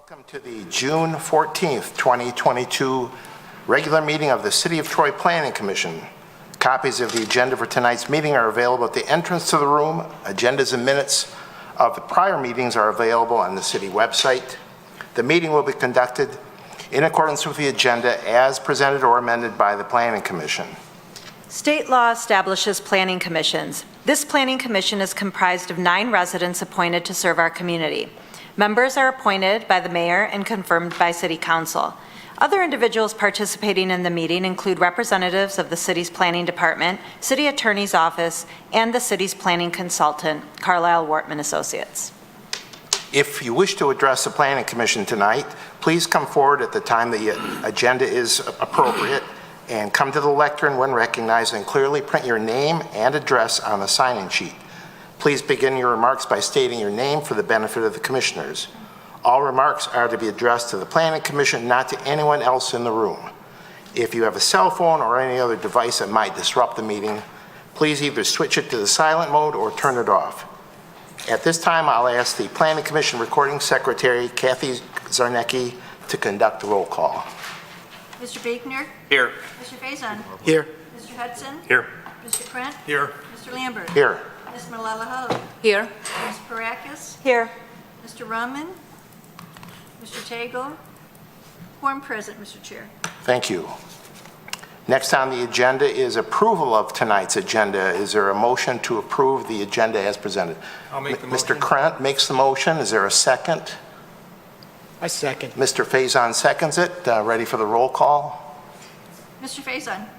Welcome to the June 14th, 2022 regular meeting of the City of Troy Planning Commission. Copies of the agenda for tonight's meeting are available at the entrance to the room. Agendas and minutes of the prior meetings are available on the city website. The meeting will be conducted in accordance with the agenda as presented or amended by the Planning Commission. State law establishes planning commissions. This planning commission is comprised of 9 residents appointed to serve our community. Members are appointed by the mayor and confirmed by city council. Other individuals participating in the meeting include representatives of the city's planning department, city attorney's office, and the city's planning consultant, Carlisle Wortman Associates. If you wish to address the Planning Commission tonight, please come forward at the time the agenda is appropriate and come to the lectern when recognized and clearly print your name and address on the sign-in sheet. Please begin your remarks by stating your name for the benefit of the commissioners. All remarks are to be addressed to the Planning Commission, not to anyone else in the room. If you have a cell phone or any other device that might disrupt the meeting, please either switch it to the silent mode or turn it off. At this time, I'll ask the Planning Commission Recording Secretary, Kathy Zarnecki, to conduct the roll call. Mr. Buechner? Here. Mr. Faison? Here. Mr. Hudson? Here. Mr. Krent? Here. Mr. Lambert? Here. Ms. Malala? Here. Ms. Parakis? Here. Mr. Rahman? Mr. Tagle? Quorum present, Mr. Chair. Thank you. Next on the agenda is approval of tonight's agenda. Is there a motion to approve the agenda as presented? I'll make the motion. Mr. Krent makes the motion. Is there a second? I second. Mr. Faison seconds it. Ready for the roll call? Mr. Faison?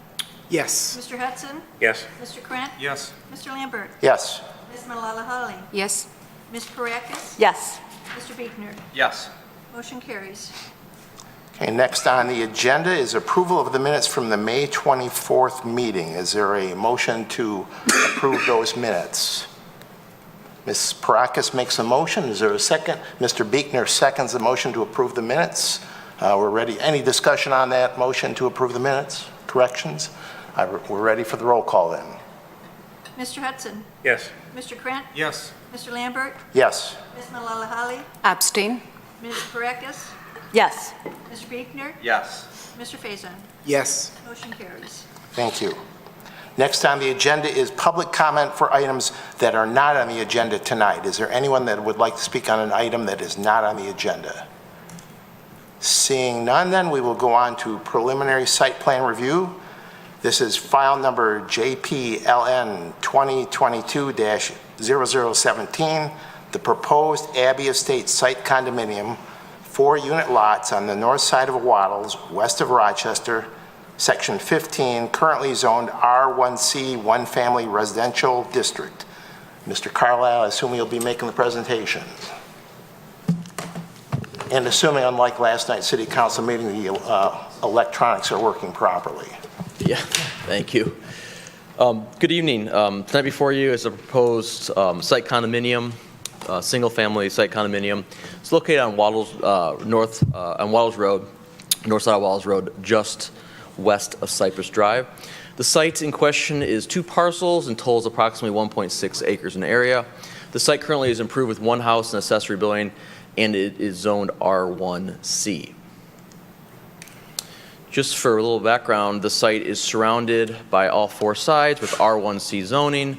Yes. Mr. Hudson? Yes. Mr. Krent? Yes. Mr. Lambert? Yes. Ms. Malala? Yes. Ms. Parakis? Yes. Mr. Buechner? Yes. Motion carries. Okay, next on the agenda is approval of the minutes from the May 24th meeting. Is there a motion to approve those minutes? Ms. Parakis makes a motion. Is there a second? Mr. Buechner seconds the motion to approve the minutes. We're ready. Any discussion on that motion to approve the minutes? Corrections? We're ready for the roll call then. Mr. Hudson? Yes. Mr. Krent? Yes. Mr. Lambert? Yes. Ms. Malala? Abstain. Ms. Parakis? Yes. Mr. Buechner? Yes. Mr. Faison? Yes. Motion carries. Thank you. Next on the agenda is public comment for items that are not on the agenda tonight. Is there anyone that would like to speak on an item that is not on the agenda? Seeing none, then we will go on to preliminary site plan review. This is file number JPLN 2022-0017, the proposed Abbey Estates site condominium, 4-unit lots on the north side of Wattles, west of Rochester, Section 15, currently zoned R1C, one family residential district. Mr. Carlisle, I assume you'll be making the presentation. And assuming, unlike last night's city council meeting, the electronics are working properly. Yeah, thank you. Good evening. Tonight before you is a proposed site condominium, single-family site condominium. It's located on Wattles on Wattles Road, north side of Wattles Road, just west of Cypress Drive. The site in question is 2 parcels and totals approximately 1.6 acres in area. The site currently is improved with 1 house and accessory building, and it is zoned R1C. Just for a little background, the site is surrounded by all 4 sides with R1C zoning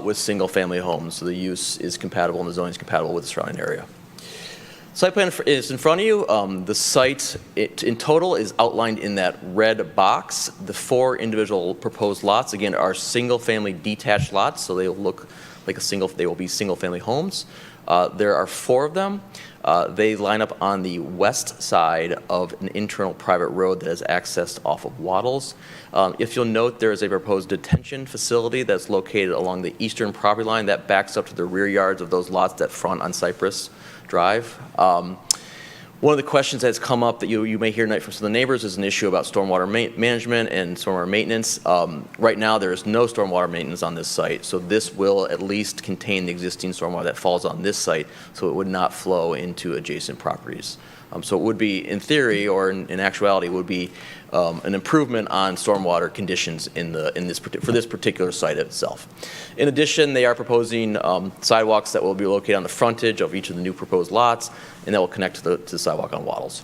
with single-family homes. So the use is compatible and the zoning is compatible with the surrounding area. Site plan is in front of you. The site in total is outlined in that red box. The 4 individual proposed lots, again, are single-family detached lots, so they will look like they will be single-family homes. There are 4 of them. They line up on the west side of an internal private road that is accessed off of Wattles. If you'll note, there is a proposed detention facility that's located along the eastern property line that backs up to the rear yards of those lots that front on Cypress Drive. One of the questions that's come up that you may hear tonight from some of the neighbors is an issue about stormwater management and stormwater maintenance. Right now, there is no stormwater maintenance on this site, so this will at least contain the existing stormwater that falls on this site, so it would not flow into adjacent properties. So it would be, in theory, or in actuality, would be an improvement on stormwater conditions for this particular site itself. In addition, they are proposing sidewalks that will be located on the frontage of each of the new proposed lots, and that will connect to the sidewalk on Wattles.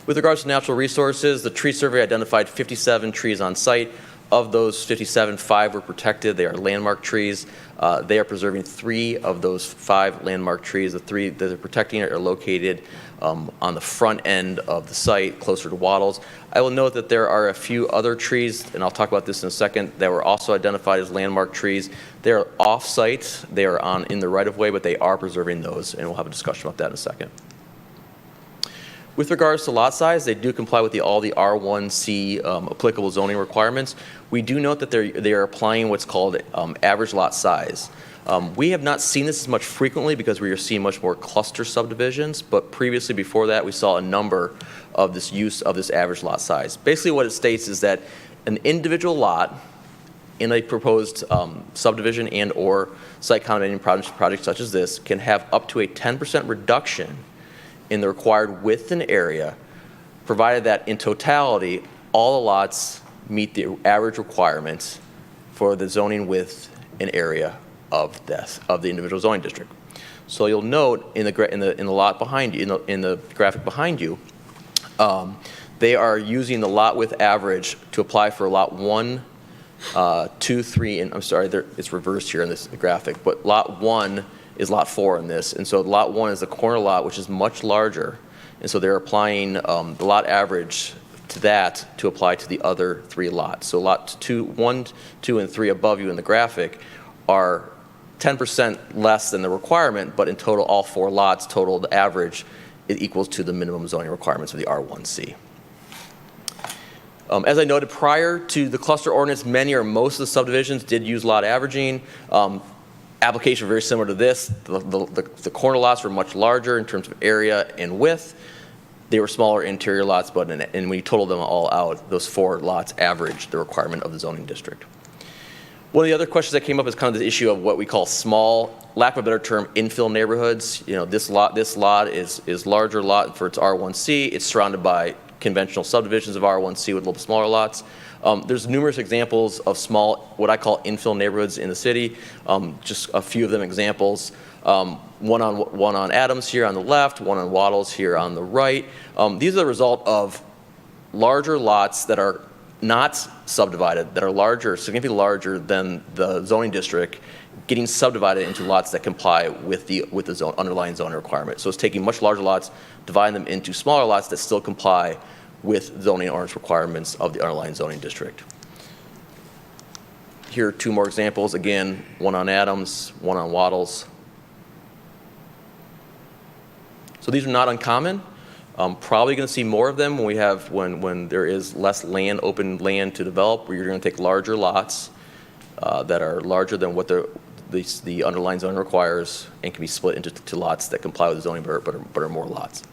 With regards to natural resources, the tree survey identified 57 trees on site. Of those 57, 5 were protected. They are landmark trees. They are preserving 3 of those 5 landmark trees. The 3 that they're protecting are located on the front end of the site, closer to Wattles. I will note that there are a few other trees, and I'll talk about this in a second, that were also identified as landmark trees. They are off-site. They are in the right-of-way, but they are preserving those, and we'll have a discussion about that in a second. With regards to lot size, they do comply with all the R1C applicable zoning requirements. We do note that they are applying what's called average lot size. We have not seen this as much frequently because we are seeing much more cluster subdivisions, but previously before that we saw a number of this use of this average lot size. Basically what it states is that an individual lot in a proposed subdivision and or site condominium project such as this can have up to a 10% reduction in the required width and area, provided that in totality, all the lots meet the average requirements for the zoning width and area of the individual zoning district. So you'll note in the lot behind you, in the graphic behind you, they are using the lot width average to apply for lot 1, 2, 3, and I'm sorry, it's reversed here in this graphic, but lot 1 is lot 4 in this. And so lot 1 is the corner lot, which is much larger. And so they're applying the lot average to that to apply to the other 3 lots. So lot 1, 2, and 3 above you in the graphic are 10% less than the requirement, but in total, all 4 lots total, the average, it equals to the minimum zoning requirements of the R1C. As I noted, prior to the cluster ordinance, many or most of the subdivisions did use lot averaging. Application very similar to this. The corner lots were much larger in terms of area and width. They were smaller interior lots, but and when you total them all out, those 4 lots averaged the requirement of the zoning district. One of the other questions that came up is kind of the issue of what we call small, lack of a better term, infill neighborhoods. You know, this lot is larger lot for its R1C. It's surrounded by conventional subdivisions of R1C with a little smaller lots. There's numerous examples of small, what I call infill neighborhoods in the city. Just a few of them examples. One on Adams here on the left, one on Wattles here on the right. These are the result of larger lots that are not subdivided, that are larger, significantly larger than the zoning district, getting subdivided into lots that comply with the underlying zoning requirement. So it's taking much larger lots, dividing them into smaller lots that still comply with zoning ordinance requirements of the underlying zoning district. Here are 2 more examples. Again, one on Adams, one on Wattles. So these are not uncommon. Probably going to see more of them when there is less land, open land to develop, where you're going to take larger lots that are larger than what the underlying zoning requires and can be split into lots that comply with the zoning but are more lots.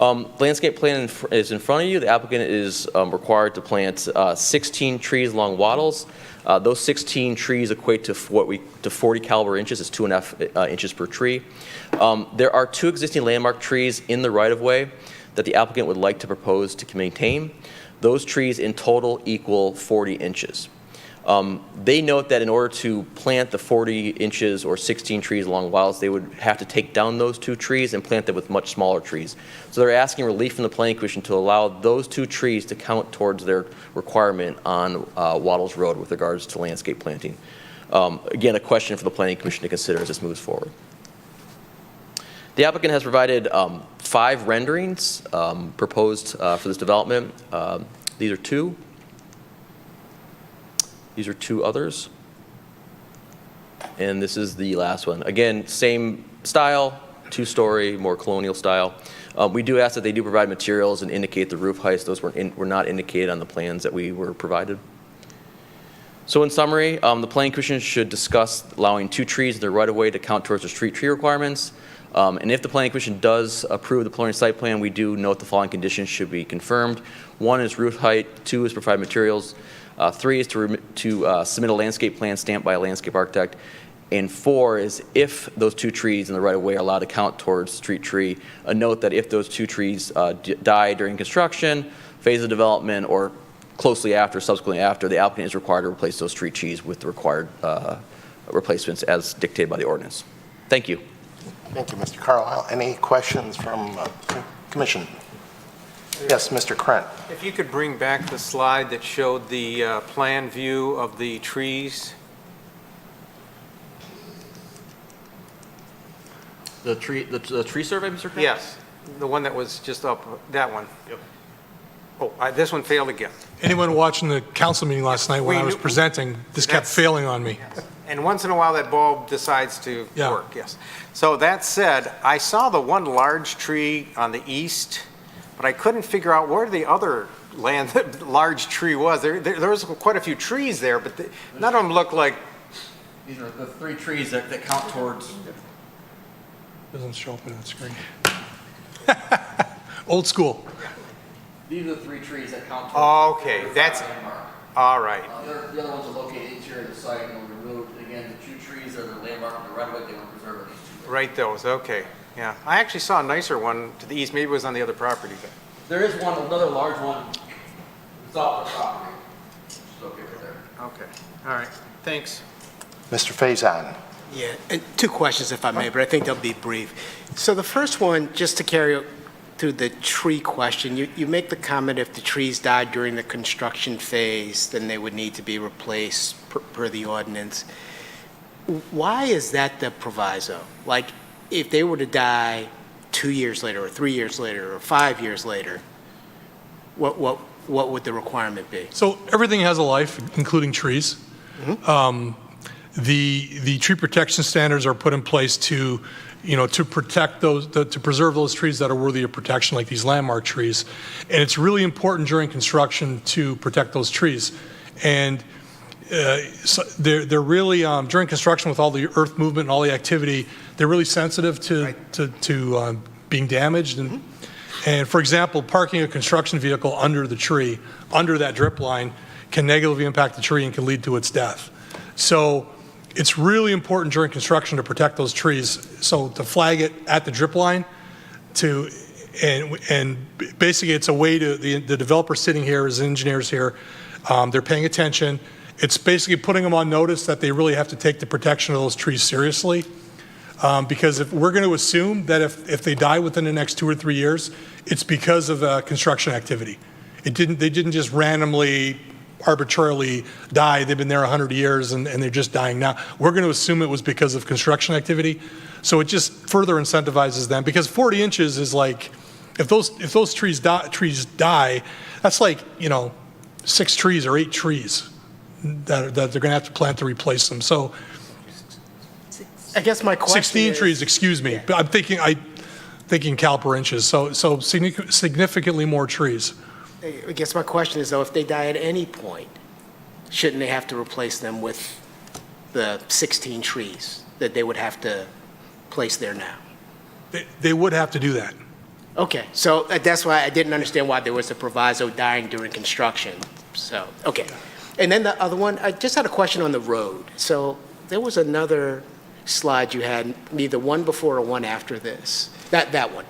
Landscape plan is in front of you. The applicant is required to plant 16 trees along Wattles. Those 16 trees equate to 40 caliber inches. It's 2.5 inches per tree. There are 2 existing landmark trees in the right-of-way that the applicant would like to propose to maintain. Those trees in total equal 40 inches. They note that in order to plant the 40 inches or 16 trees along Wattles, they would have to take down those 2 trees and plant them with much smaller trees. So they're asking relief from the Planning Commission to allow those 2 trees to count towards their requirement on Wattles Road with regards to landscape planting. Again, a question for the Planning Commission to consider as this moves forward. The applicant has provided 5 renderings proposed for this development. These are 2. These are 2 others. And this is the last one. Again, same style, 2-story, more colonial style. We do ask that they do provide materials and indicate the roof heights. Those were not indicated on the plans that we were provided. So in summary, the Planning Commission should discuss allowing 2 trees in the right-of-way to count towards the street tree requirements. And if the Planning Commission does approve the preliminary site plan, we do note the following conditions should be confirmed. 1 is roof height. 2 is provide materials. 3 is to submit a landscape plan stamped by a landscape architect. And 4 is if those 2 trees in the right-of-way are allowed to count towards street tree, a note that if those 2 trees die during construction, phase of development, or closely after, subsequently after, the applicant is required to replace those street trees with the required replacements as dictated by the ordinance. Thank you. Thank you, Mr. Carlisle. Any questions from Commission? Yes, Mr. Krent. If you could bring back the slide that showed the plan view of the trees. The tree survey, Mr. Kraft? Yes, the one that was just up, that one. Yep. Oh, this one failed again. Anyone watching the council meeting last night when I was presenting, this kept failing on me. And once in a while, that bulb decides to Yeah. work, yes. So that said, I saw the one large tree on the east, but I couldn't figure out where the other large tree was. There was quite a few trees there, but none of them looked like. These are the 3 trees that count towards. Doesn't show up on that screen. Old school. These are the 3 trees that count towards. Okay, that's, all right. The other ones are located interior of the site and were removed. Again, the 2 trees are the landmark on the right of way. They were preserved these 2. Right, those, okay, yeah. I actually saw a nicer one to the east, maybe it was on the other property, but. There is one, another large one. It's off the property. It's okay right there. Okay, all right, thanks. Mr. Faison. Yeah, and 2 questions if I may, but I think they'll be brief. So the first one, just to carry through the tree question, you make the comment if the trees died during the construction phase, then they would need to be replaced per the ordinance. Why is that the proviso? Like, if they were to die 2 years later, or 3 years later, or 5 years later, what would the requirement be? So everything has a life, including trees. The tree protection standards are put in place to protect those, to preserve those trees that are worthy of protection, like these landmark trees. And it's really important during construction to protect those trees. And so they're really, during construction with all the earth movement and all the activity, they're really sensitive to being damaged. And for example, parking a construction vehicle under the tree, under that drip line, can negatively impact the tree and can lead to its death. So it's really important during construction to protect those trees. So to flag it at the drip line, and basically it's a way to, the developer sitting here, as engineers here, they're paying attention. It's basically putting them on notice that they really have to take the protection of those trees seriously. Because if we're going to assume that if they die within the next 2 or 3 years, it's because of construction activity. They didn't just randomly, arbitrarily die. They've been there 100 years and they're just dying now. We're going to assume it was because of construction activity. So it just further incentivizes them, because 40 inches is like, if those trees die, that's like 6 trees or 8 trees that they're going to have to plant to replace them. So I guess my question 16 is, trees, excuse me. But I'm thinking caliper inches. So significantly more trees. I guess my question is, though, if they die at any point, shouldn't they have to replace them with the 16 trees that they would have to place there now? They would have to do that. Okay, so that's why I didn't understand why there was a proviso dying during construction. So, okay. And then the other one, I just had a question on the road. So there was another slide you had, neither one before or one after this. That one.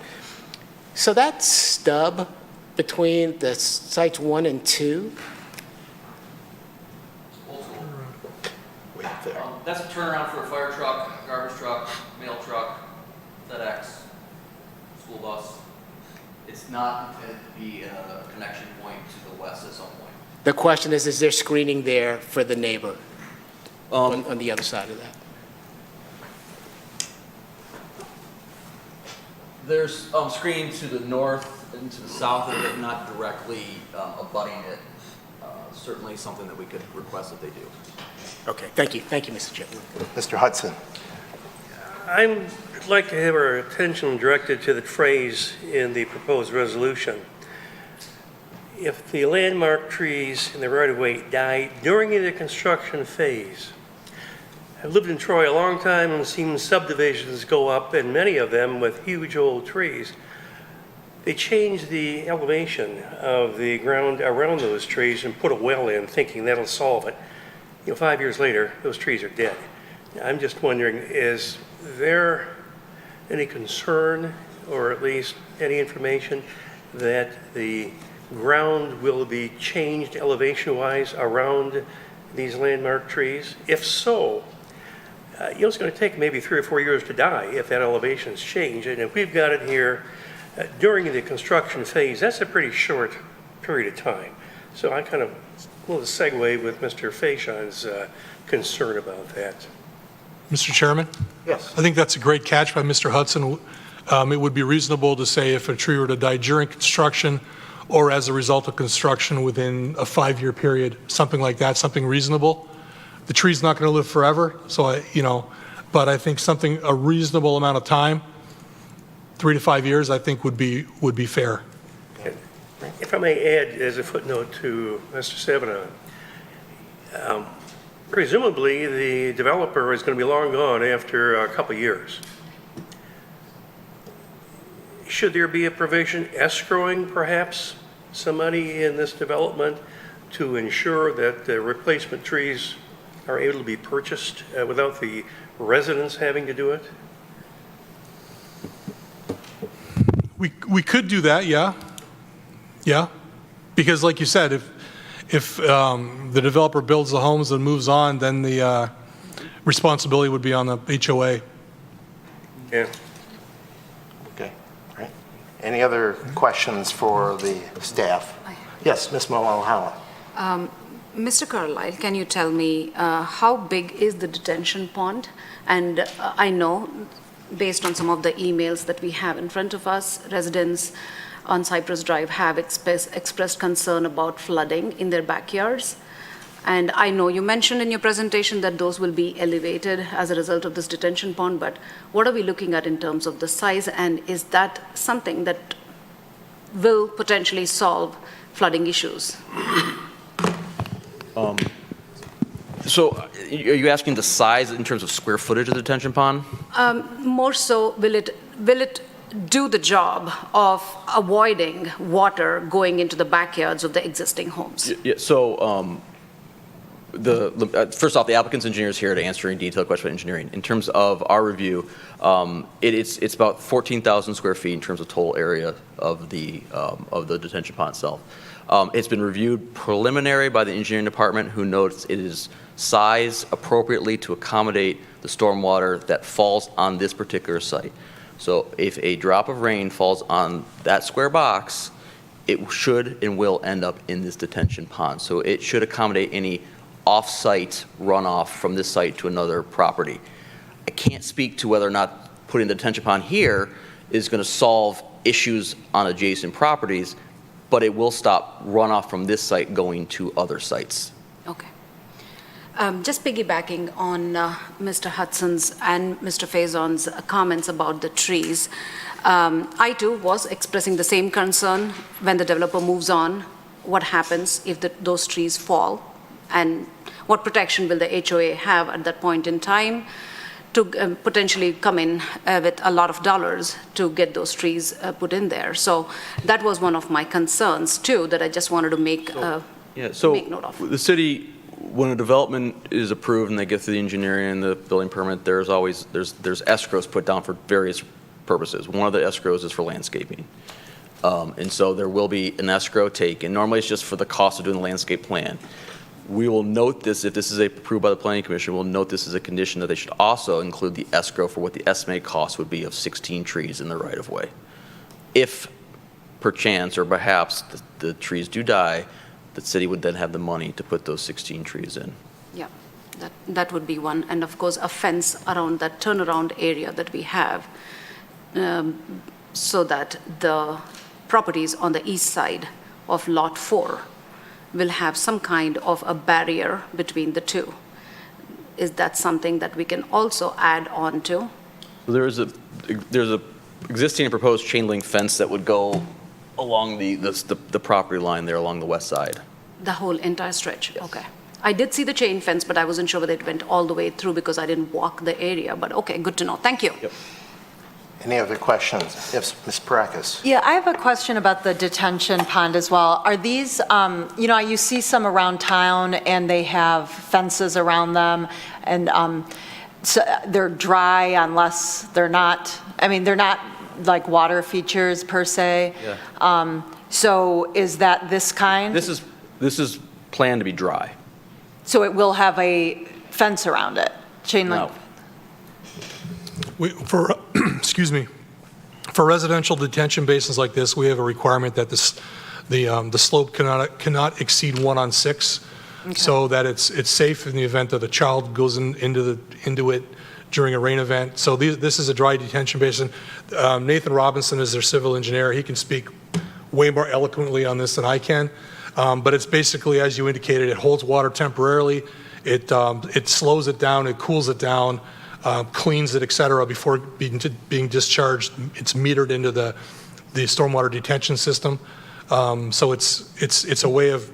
So that stub between the sites 1 and 2, That's a turnaround for a fire truck, garbage truck, mail truck, FedEx, school bus. It's not intended to be a connection point to the west at some point. the question is there screening there for the neighbor on the other side of that? There's screening to the north and to the south of it, not directly abutting it. Certainly something that we could request that they do. Okay, thank you. Thank you, Mr. Chairman. Mr. Hudson. I'd like to have our attention directed to the phrase in the proposed resolution. If the landmark trees in the right-of-way die during the construction phase. I've lived in Troy a long time and seen subdivisions go up, and many of them with huge old trees. They changed the elevation of the ground around those trees and put a well in, thinking that'll solve it. 5 years later, those trees are dead. I'm just wondering, is there any concern, or at least any information, that the ground will be changed elevation-wise around these landmark trees? If so, it's going to take maybe 3 or 4 years to die if that elevation's changed. And if we've got it here during the construction phase, that's a pretty short period of time. So I kind of will segue with Mr. Faison's concern about that. Mr. Chairman? Yes. I think that's a great catch by Mr. Hudson. It would be reasonable to say if a tree were to die during construction or as a result of construction within a 5-year period, something like that, something reasonable. The tree's not going to live forever, so but I think a reasonable amount of time, 3 to 5 years, I think would be fair. If I may add as a footnote to Mr. Savinon, presumably the developer is going to be long gone after a couple of years. Should there be a provision escrowing perhaps some money in this development to ensure that the replacement trees are able to be purchased without the residents having to do it? We could do that, yeah. Yeah, because like you said, if the developer builds the homes and moves on, then the responsibility would be on the HOA. Yeah. Okay, all right. Any other questions for the staff? Yes, Ms. Mulholland. Mr. Carlisle, can you tell me how big is the detention pond? And I know, based on some of the emails that we have in front of us, residents on Cypress Drive have expressed concern about flooding in their backyards. And I know you mentioned in your presentation that those will be elevated as a result of this detention pond, but what are we looking at in terms of the size, and is that something that will potentially solve flooding issues? So are you asking the size in terms of square footage of the detention pond? More so, will it do the job of avoiding water going into the backyards of the existing homes? Yeah, so first off, the applicant's engineer is here to answer any detailed question about engineering. In terms of our review, it's about 14,000 square feet in terms of total area of the detention pond itself. It's been reviewed preliminary by the engineering department, who notes it is sized appropriately to accommodate the stormwater that falls on this particular site. So if a drop of rain falls on that square box, it should and will end up in this detention pond. So it should accommodate any off-site runoff from this site to another property. I can't speak to whether or not putting the detention pond here is going to solve issues on adjacent properties, but it will stop runoff from this site going to other sites. Okay. Just piggybacking on Mr. Hudson's and Mr. Faison's comments about the trees, I too was expressing the same concern when the developer moves on. What happens if those trees fall? And what protection will the HOA have at that point in time to potentially come in with a lot of dollars to get those trees put in there? So that was one of my concerns too, that I just wanted to make note of. The city, when a development is approved and they get through the engineering and the building permit, there's escrows put down for various purposes. One of the escrows is for landscaping. And so there will be an escrow taken. Normally it's just for the cost of doing the landscape plan. We will note this, if this is approved by the Planning Commission, we'll note this as a condition that they should also include the escrow for what the estimated cost would be of 16 trees in the right-of-way. If perchance or perhaps the trees do die, the city would then have the money to put those 16 trees in. Yeah, that would be one. And of course, a fence around that turnaround area that we have, so that the properties on the east side of Lot 4 will have some kind of a barrier between the two. Is that something that we can also add on to? There's a existing and proposed chain link fence that would go along the property line there along the west side. The whole entire stretch? Yes. Okay. I did see the chain fence, but I wasn't sure whether it went all the way through because I didn't walk the area. But okay, good to know. Thank you. Yep. Any other questions? Yes, Ms. Parakis. Yeah, I have a question about the detention pond as well. Are these, you see some around town and they have fences around them, and they're dry unless they're not, I mean, they're not like water features per se. Yeah. So is that this kind? This is planned to be dry. So it will have a fence around it, chain link? No. For, excuse me, for residential detention basins like this, we have a requirement that the slope cannot exceed 1/6, so that it's safe in the event that a child goes into it during a rain event. So this is a dry detention basin. Nathan Robinson is their civil engineer. He can speak way more eloquently on this than I can. But it's basically, as you indicated, it holds water temporarily. It slows it down, it cools it down, cleans it, et cetera, before being discharged. It's metered into the stormwater detention system. So it's a way of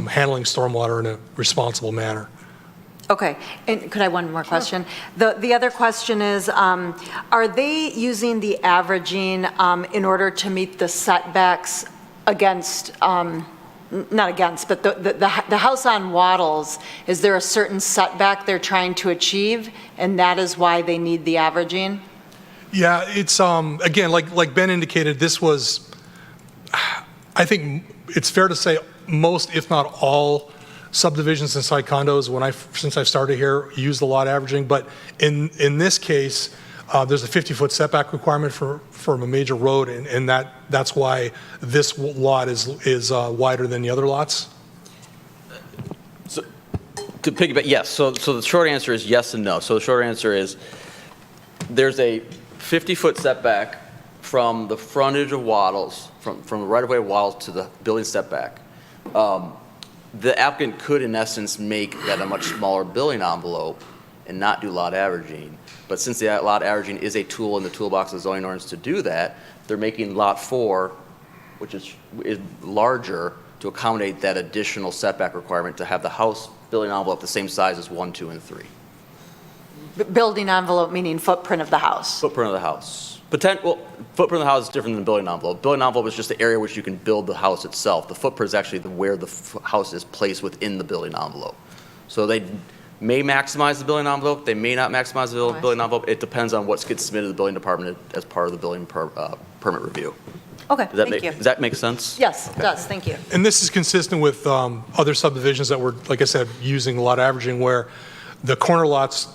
handling stormwater in a responsible manner. Okay, and could I have one more question? The other question is, are they using the averaging in order to meet the setbacks against, not against, but the house on Wattles, is there a certain setback they're trying to achieve, and that is why they need the averaging? Yeah, it's, again, like Ben indicated, this was, I think it's fair to say most, if not all, subdivisions inside condos, since I've started here, use the lot averaging. But in this case, there's a 50-foot setback requirement for a major road, and that's why this lot is wider than the other lots. So, to piggyback, yes. So the short answer is yes and no. So the short answer is there's a 50-foot setback from the frontage of Wattles, from the right-of-way of Wattles to the building setback. The applicant could, in essence, make that a much smaller building envelope and not do lot averaging. But since the lot averaging is a tool in the toolbox of zoning ordinance to do that, they're making lot 4, which is larger, to accommodate that additional setback requirement to have the house building envelope the same size as 1, 2, and 3. Building envelope meaning footprint of the house? Footprint of the house. Footprint of the house is different than the building envelope. Building envelope is just the area which you can build the house itself. The footprint is actually where the house is placed within the building envelope. So they may maximize the building envelope. They may not maximize the building envelope. It depends on what gets submitted to the building department as part of the building permit review. Okay, thank you. Does that make sense? Yes, it does, thank you. And this is consistent with other subdivisions that were, like I said, using lot averaging, where the corner lots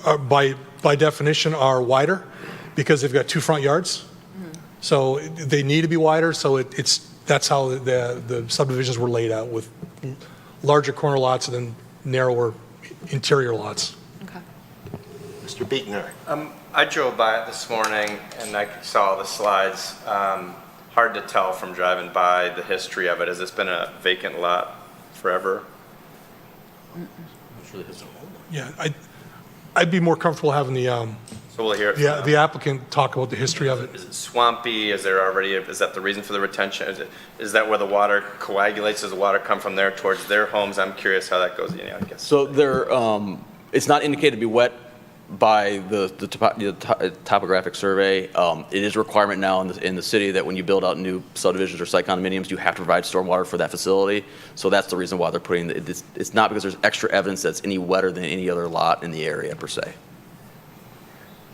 are by definition are wider because they've got 2 front yards. So they need to be wider, so that's how the subdivisions were laid out, with larger corner lots and then narrower interior lots. Okay. Mr. Beekner. I drove by it this morning and I saw the slides. Hard to tell from driving by the history of it. Has this been a vacant lot forever? Yeah, I'd be more comfortable having So we'll hear it. the applicant talk about the history of it. Is it swampy? Is that the reason for the retention? Is that where the water coagulates? Does the water come from there towards their homes? I'm curious how that goes. I guess. So it's not indicated to be wet by the topographic survey. It is a requirement now in the city that when you build out new subdivisions or site condominiums, you have to provide stormwater for that facility. So that's the reason why they're putting it. It's not because there's extra evidence that's any wetter than any other lot in the area per se.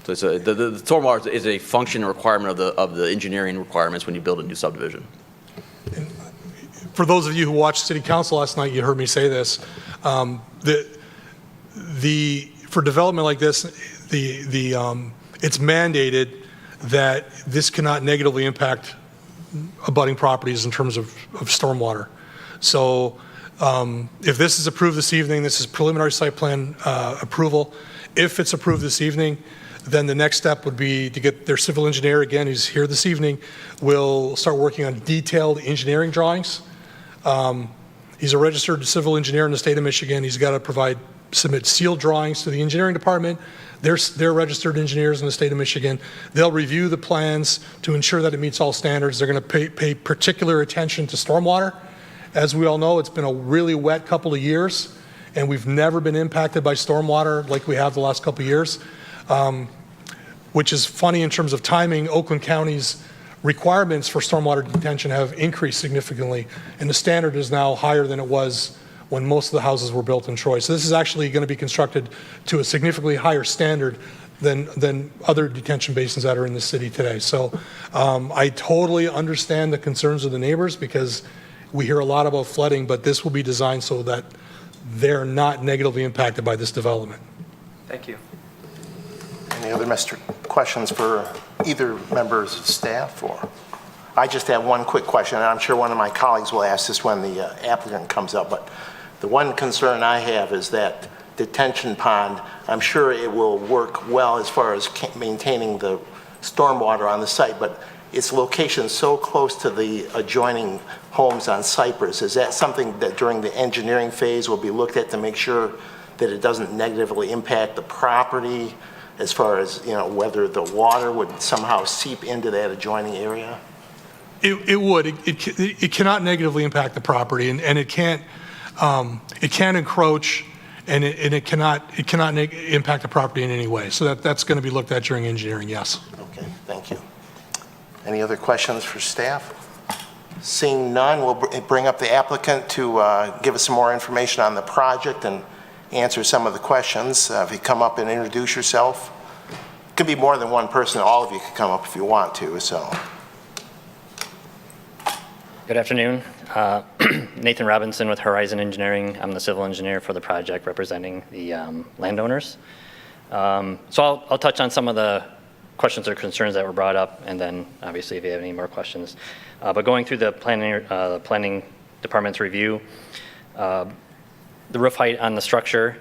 So the stormwater is a function and requirement of the engineering requirements when you build a new subdivision. For those of you who watched City Council last night, you heard me say this. For development like this, it's mandated that this cannot negatively impact abutting properties in terms of stormwater. So if this is approved this evening, this is preliminary site plan approval. If it's approved this evening, then the next step would be to get their civil engineer, again, who's here this evening, will start working on detailed engineering drawings. He's a registered civil engineer in the state of Michigan. He's got to submit sealed drawings to the engineering department. They're registered engineers in the state of Michigan. They'll review the plans to ensure that it meets all standards. They're going to pay particular attention to stormwater. As we all know, it's been a really wet couple of years, and we've never been impacted by stormwater like we have the last couple of years. Which is funny in terms of timing. Oakland County's requirements for stormwater detention have increased significantly, and the standard is now higher than it was when most of the houses were built in Troy. So this is actually going to be constructed to a significantly higher standard than other detention basins that are in the city today. So I totally understand the concerns of the neighbors because we hear a lot about flooding, but this will be designed so that they're not negatively impacted by this development. Thank you. Any other questions for either members of staff? Or I just have one quick question, and I'm sure one of my colleagues will ask this when the applicant comes up, but the one concern I have is that detention pond, I'm sure it will work well as far as maintaining the stormwater on the site, but its location so close to the adjoining homes on Cypress, is that something that during the engineering phase will be looked at to make sure that it doesn't negatively impact the property as far as, you know, whether the water would somehow seep into that adjoining area? It would. It cannot negatively impact the property, and it can't encroach, and it cannot impact the property in any way. So that's going to be looked at during engineering, yes. Okay, thank you. Any other questions for staff? Seeing none, we'll bring up the applicant to give us some more information on the project and answer some of the questions. If you come up and introduce yourself. It could be more than one person. All of you could come up if you want to. So. Good afternoon. Nathan Robinson with Horizon Engineering. I'm the civil engineer for the project representing the landowners. So I'll touch on some of the questions or concerns that were brought up, and then obviously if you have any more questions. But going through the planning department's review, the roof height on the structure.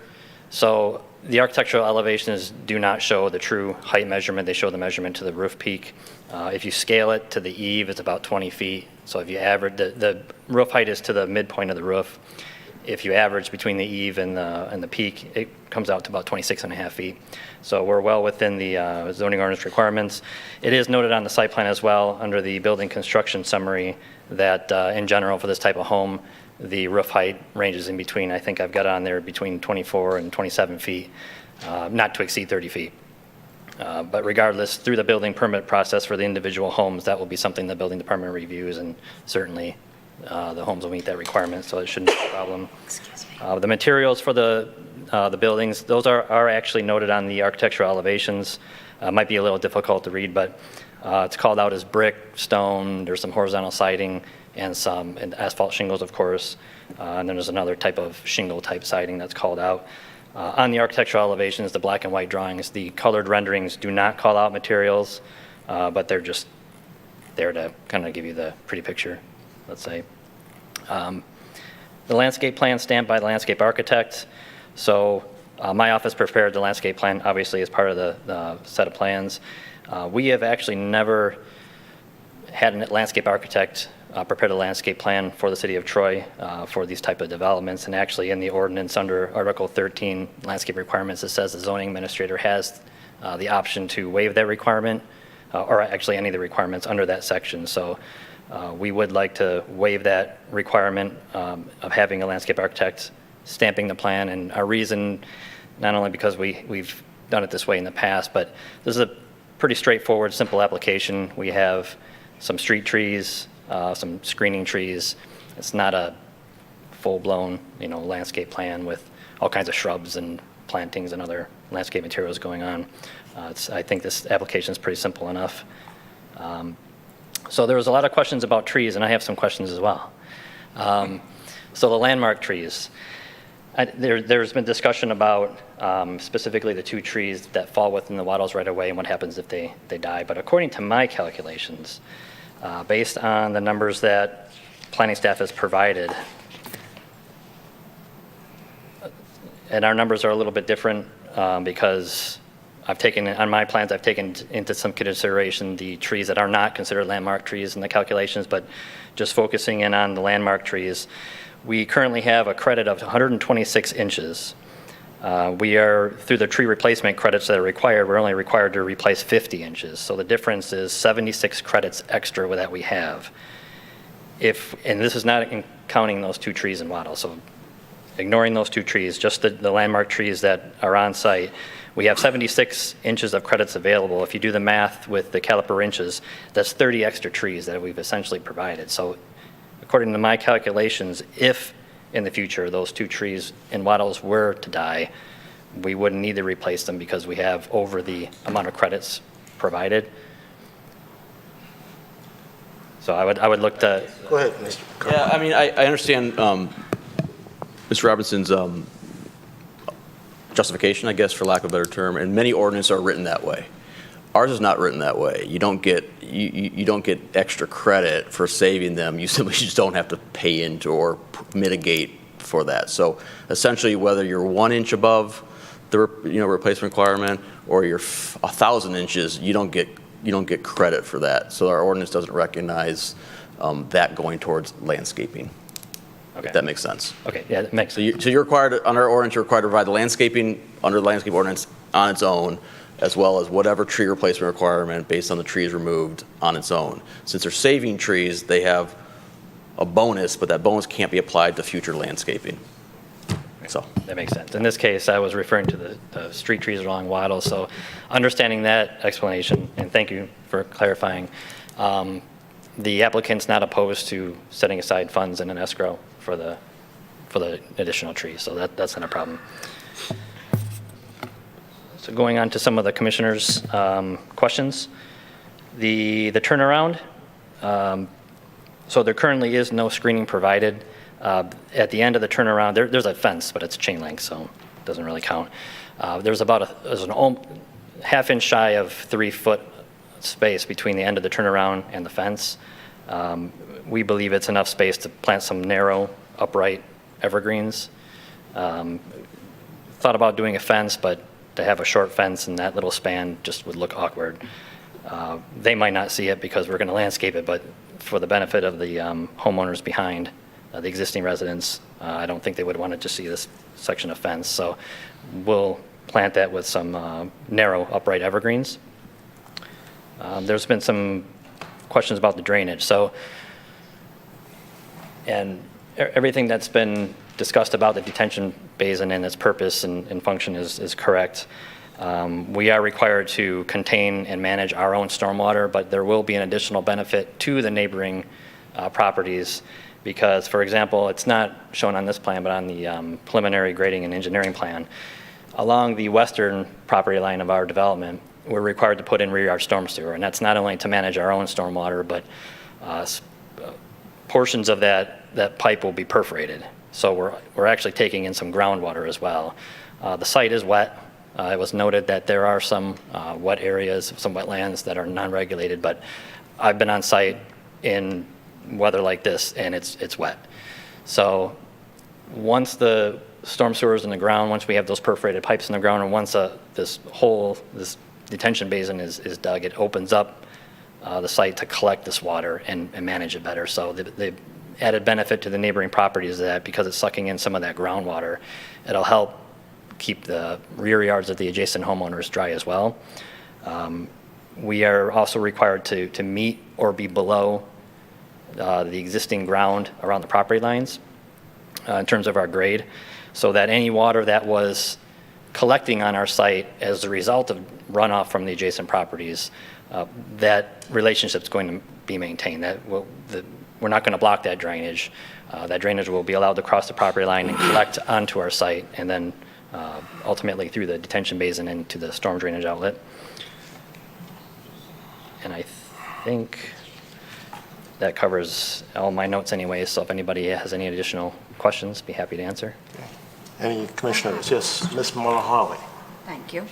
So the architectural elevations do not show the true height measurement. They show the measurement to the roof peak. If you scale it to the eave, it's about 20 feet. So if you average, the roof height is to the midpoint of the roof. If you average between the eave and the peak, it comes out to about 26.5 feet. So we're well within the zoning ordinance requirements. It is noted on the site plan as well, under the building construction summary, that in general for this type of home, the roof height ranges in between, I think I've got on there, between 24 and 27 feet, not to exceed 30 feet. But regardless, through the building permit process for the individual homes, that will be something the building department reviews, and certainly the homes will meet that requirement, so it shouldn't be a problem. The materials for the buildings, those are actually noted on the architectural elevations. Might be a little difficult to read, but it's called out as brick, stone, there's some horizontal siding, and some asphalt shingles, of course. And then there's another type of shingle type siding that's called out. On the architectural elevations, the black and white drawings, the colored renderings do not call out materials, but they're just there to kind of give you the pretty picture, let's say. The landscape plan stamped by the landscape architect. So my office prepared the landscape plan, obviously, as part of the set of plans. We have actually never had a landscape architect prepared a landscape plan for the city of Troy for these type of developments. And actually in the ordinance under Article 13 landscape requirements, it says the zoning administrator has the option to waive that requirement or actually any of the requirements under that section. So we would like to waive that requirement of having a landscape architect stamping the plan. And our reason, not only because we've done it this way in the past, but this is a pretty straightforward, simple application. We have some street trees, some screening trees. It's not a full-blown, landscape plan with all kinds of shrubs and plantings and other landscape materials going on. I think this application is pretty simple enough. So there was a lot of questions about trees, and I have some questions as well. So the landmark trees. There's been discussion about specifically the two trees that fall within the Waddles right-of-way and what happens if they die. But according to my calculations, based on the numbers that planning staff has provided, and our numbers are a little bit different because on my plans, I've taken into some consideration the trees that are not considered landmark trees in the calculations, but just focusing in on the landmark trees, we currently have a credit of 126 inches. We are, through the tree replacement credits that are required, we're only required to replace 50 inches. So the difference is 76 credits extra that we have. And this is not counting those two trees in Waddle. So ignoring those two trees, just the landmark trees that are on site, we have 76 inches of credits available. If you do the math with the caliper inches, that's 30 extra trees that we've essentially provided. So according to my calculations, if in the future, those 2 trees and wattles were to die, we wouldn't need to replace them because we have over the amount of credits provided. So I would look to, Go ahead, Mr. Yeah, I mean, I understand Mr. Robinson's justification, I guess, for lack of a better term, and many ordinances are written that way. Ours is not written that way. You don't get extra credit for saving them. You simply just don't have to pay into or mitigate for that. So essentially, whether you're 1 inch above the replacement requirement or you're 1,000 inches, you don't get credit for that. So our ordinance doesn't recognize that going towards landscaping. okay. If that makes sense. Okay, yeah, that makes So you're required, under our ordinance, you're required to provide the landscaping under the landscape ordinance on its own, as well as whatever tree replacement requirement based on the trees removed on its own. Since they're saving trees, they have a bonus, but that bonus can't be applied to future landscaping. So. That makes sense. In this case, I was referring to the street trees along Waddle, so understanding that explanation, and thank you for clarifying, the applicant's not opposed to setting aside funds in an escrow for the additional trees, so that's not a problem. So going on to some of the commissioners' questions. The turnaround, so there currently is no screening provided. At the end of the turnaround, there's a fence, but it's chain link, so it doesn't really count. There's an half-inch shy of 3-foot space between the end of the turnaround and the fence. We believe it's enough space to plant some narrow, upright evergreens. Thought about doing a fence, but to have a short fence in that little span just would look awkward. They might not see it because we're going to landscape it, but for the benefit of the homeowners behind, the existing residents, I don't think they would want to just see this section of fence. So we'll plant that with some narrow upright evergreens. There's been some questions about the drainage. So, and everything that's been discussed about the detention basin and its purpose and function is correct. We are required to contain and manage our own stormwater, but there will be an additional benefit to the neighboring properties because, for example, it's not shown on this plan, but on the preliminary grading and engineering plan, along the western property line of our development, we're required to put in rear yard storm sewer, and that's not only to manage our own stormwater, but portions of that pipe will be perforated. So we're actually taking in some groundwater as well. The site is wet. It was noted that there are some wet areas, some wetlands that are non-regulated, but I've been on site in weather like this, and it's wet. So once the storm sewer is in the ground, once we have those perforated pipes in the ground, and once this detention basin is dug, it opens up the site to collect this water and manage it better. So the added benefit to the neighboring properties is that because it's sucking in some of that groundwater, it'll help keep the rear yards of the adjacent homeowners dry as well. We are also required to meet or be below the existing ground around the property lines in terms of our grade, so that any water that was collecting on our site as a result of runoff from the adjacent properties, that relationship's going to be maintained. We're not going to block that drainage. That drainage will be allowed to cross the property line and collect onto our site, and then ultimately through the detention basin into the storm drainage outlet. And I think that covers all my notes anyway, so if anybody has any additional questions, be happy to answer. Any commissioners? Yes, Ms. Mulholland. Thank you.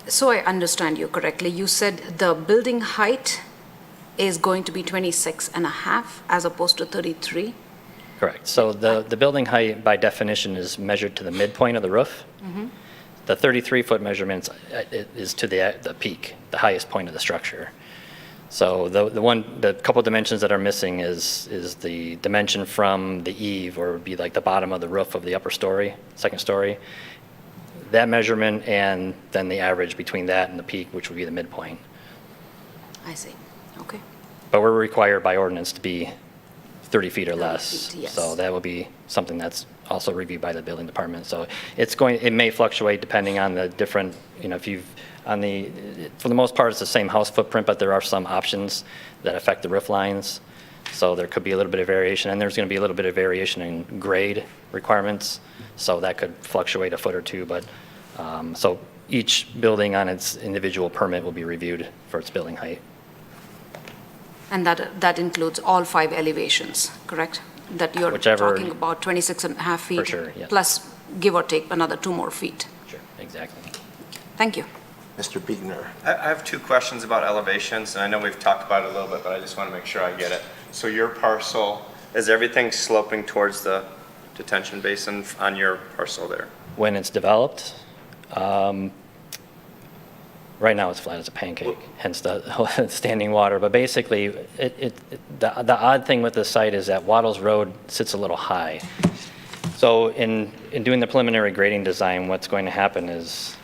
So I understand you correctly. You said the building height is going to be 26 and a half as opposed to 33? Correct. So the building height by definition is measured to the midpoint of the roof. Mm-hmm. The 33-foot measurement is to the peak, the highest point of the structure. So the couple dimensions that are missing is the dimension from the eave, or would be like the bottom of the roof of the upper story, second story. That measurement, and then the average between that and the peak, which would be the midpoint. I see. Okay. But we're required by ordinance to be 30 feet or 30 less. feet, yes. So that will be something that's also reviewed by the building department. So it may fluctuate depending on the different, for the most part, it's the same house footprint, but there are some options that affect the roof lines. So there could be a little bit of variation, and there's going to be a little bit of variation in grade requirements, so that could fluctuate a foot or two, but, so each building on its individual permit will be reviewed for its building height. And that includes all 5 elevations, correct? That you're Whichever- talking about 26.5 feet? For sure, yes. Plus, give or take, another 2 more feet. Sure. Exactly. Thank you. Mr. Biegner. I have 2 questions about elevations, and I know we've talked about it a little bit, but I just want to make sure I get it. So your parcel, is everything sloping towards the detention basin on your parcel there? When it's developed, right now it's flat as a pancake, hence the standing water. But basically, the odd thing with this site is that Waddles Road sits a little high. So in doing the preliminary grading design, what's going to happen is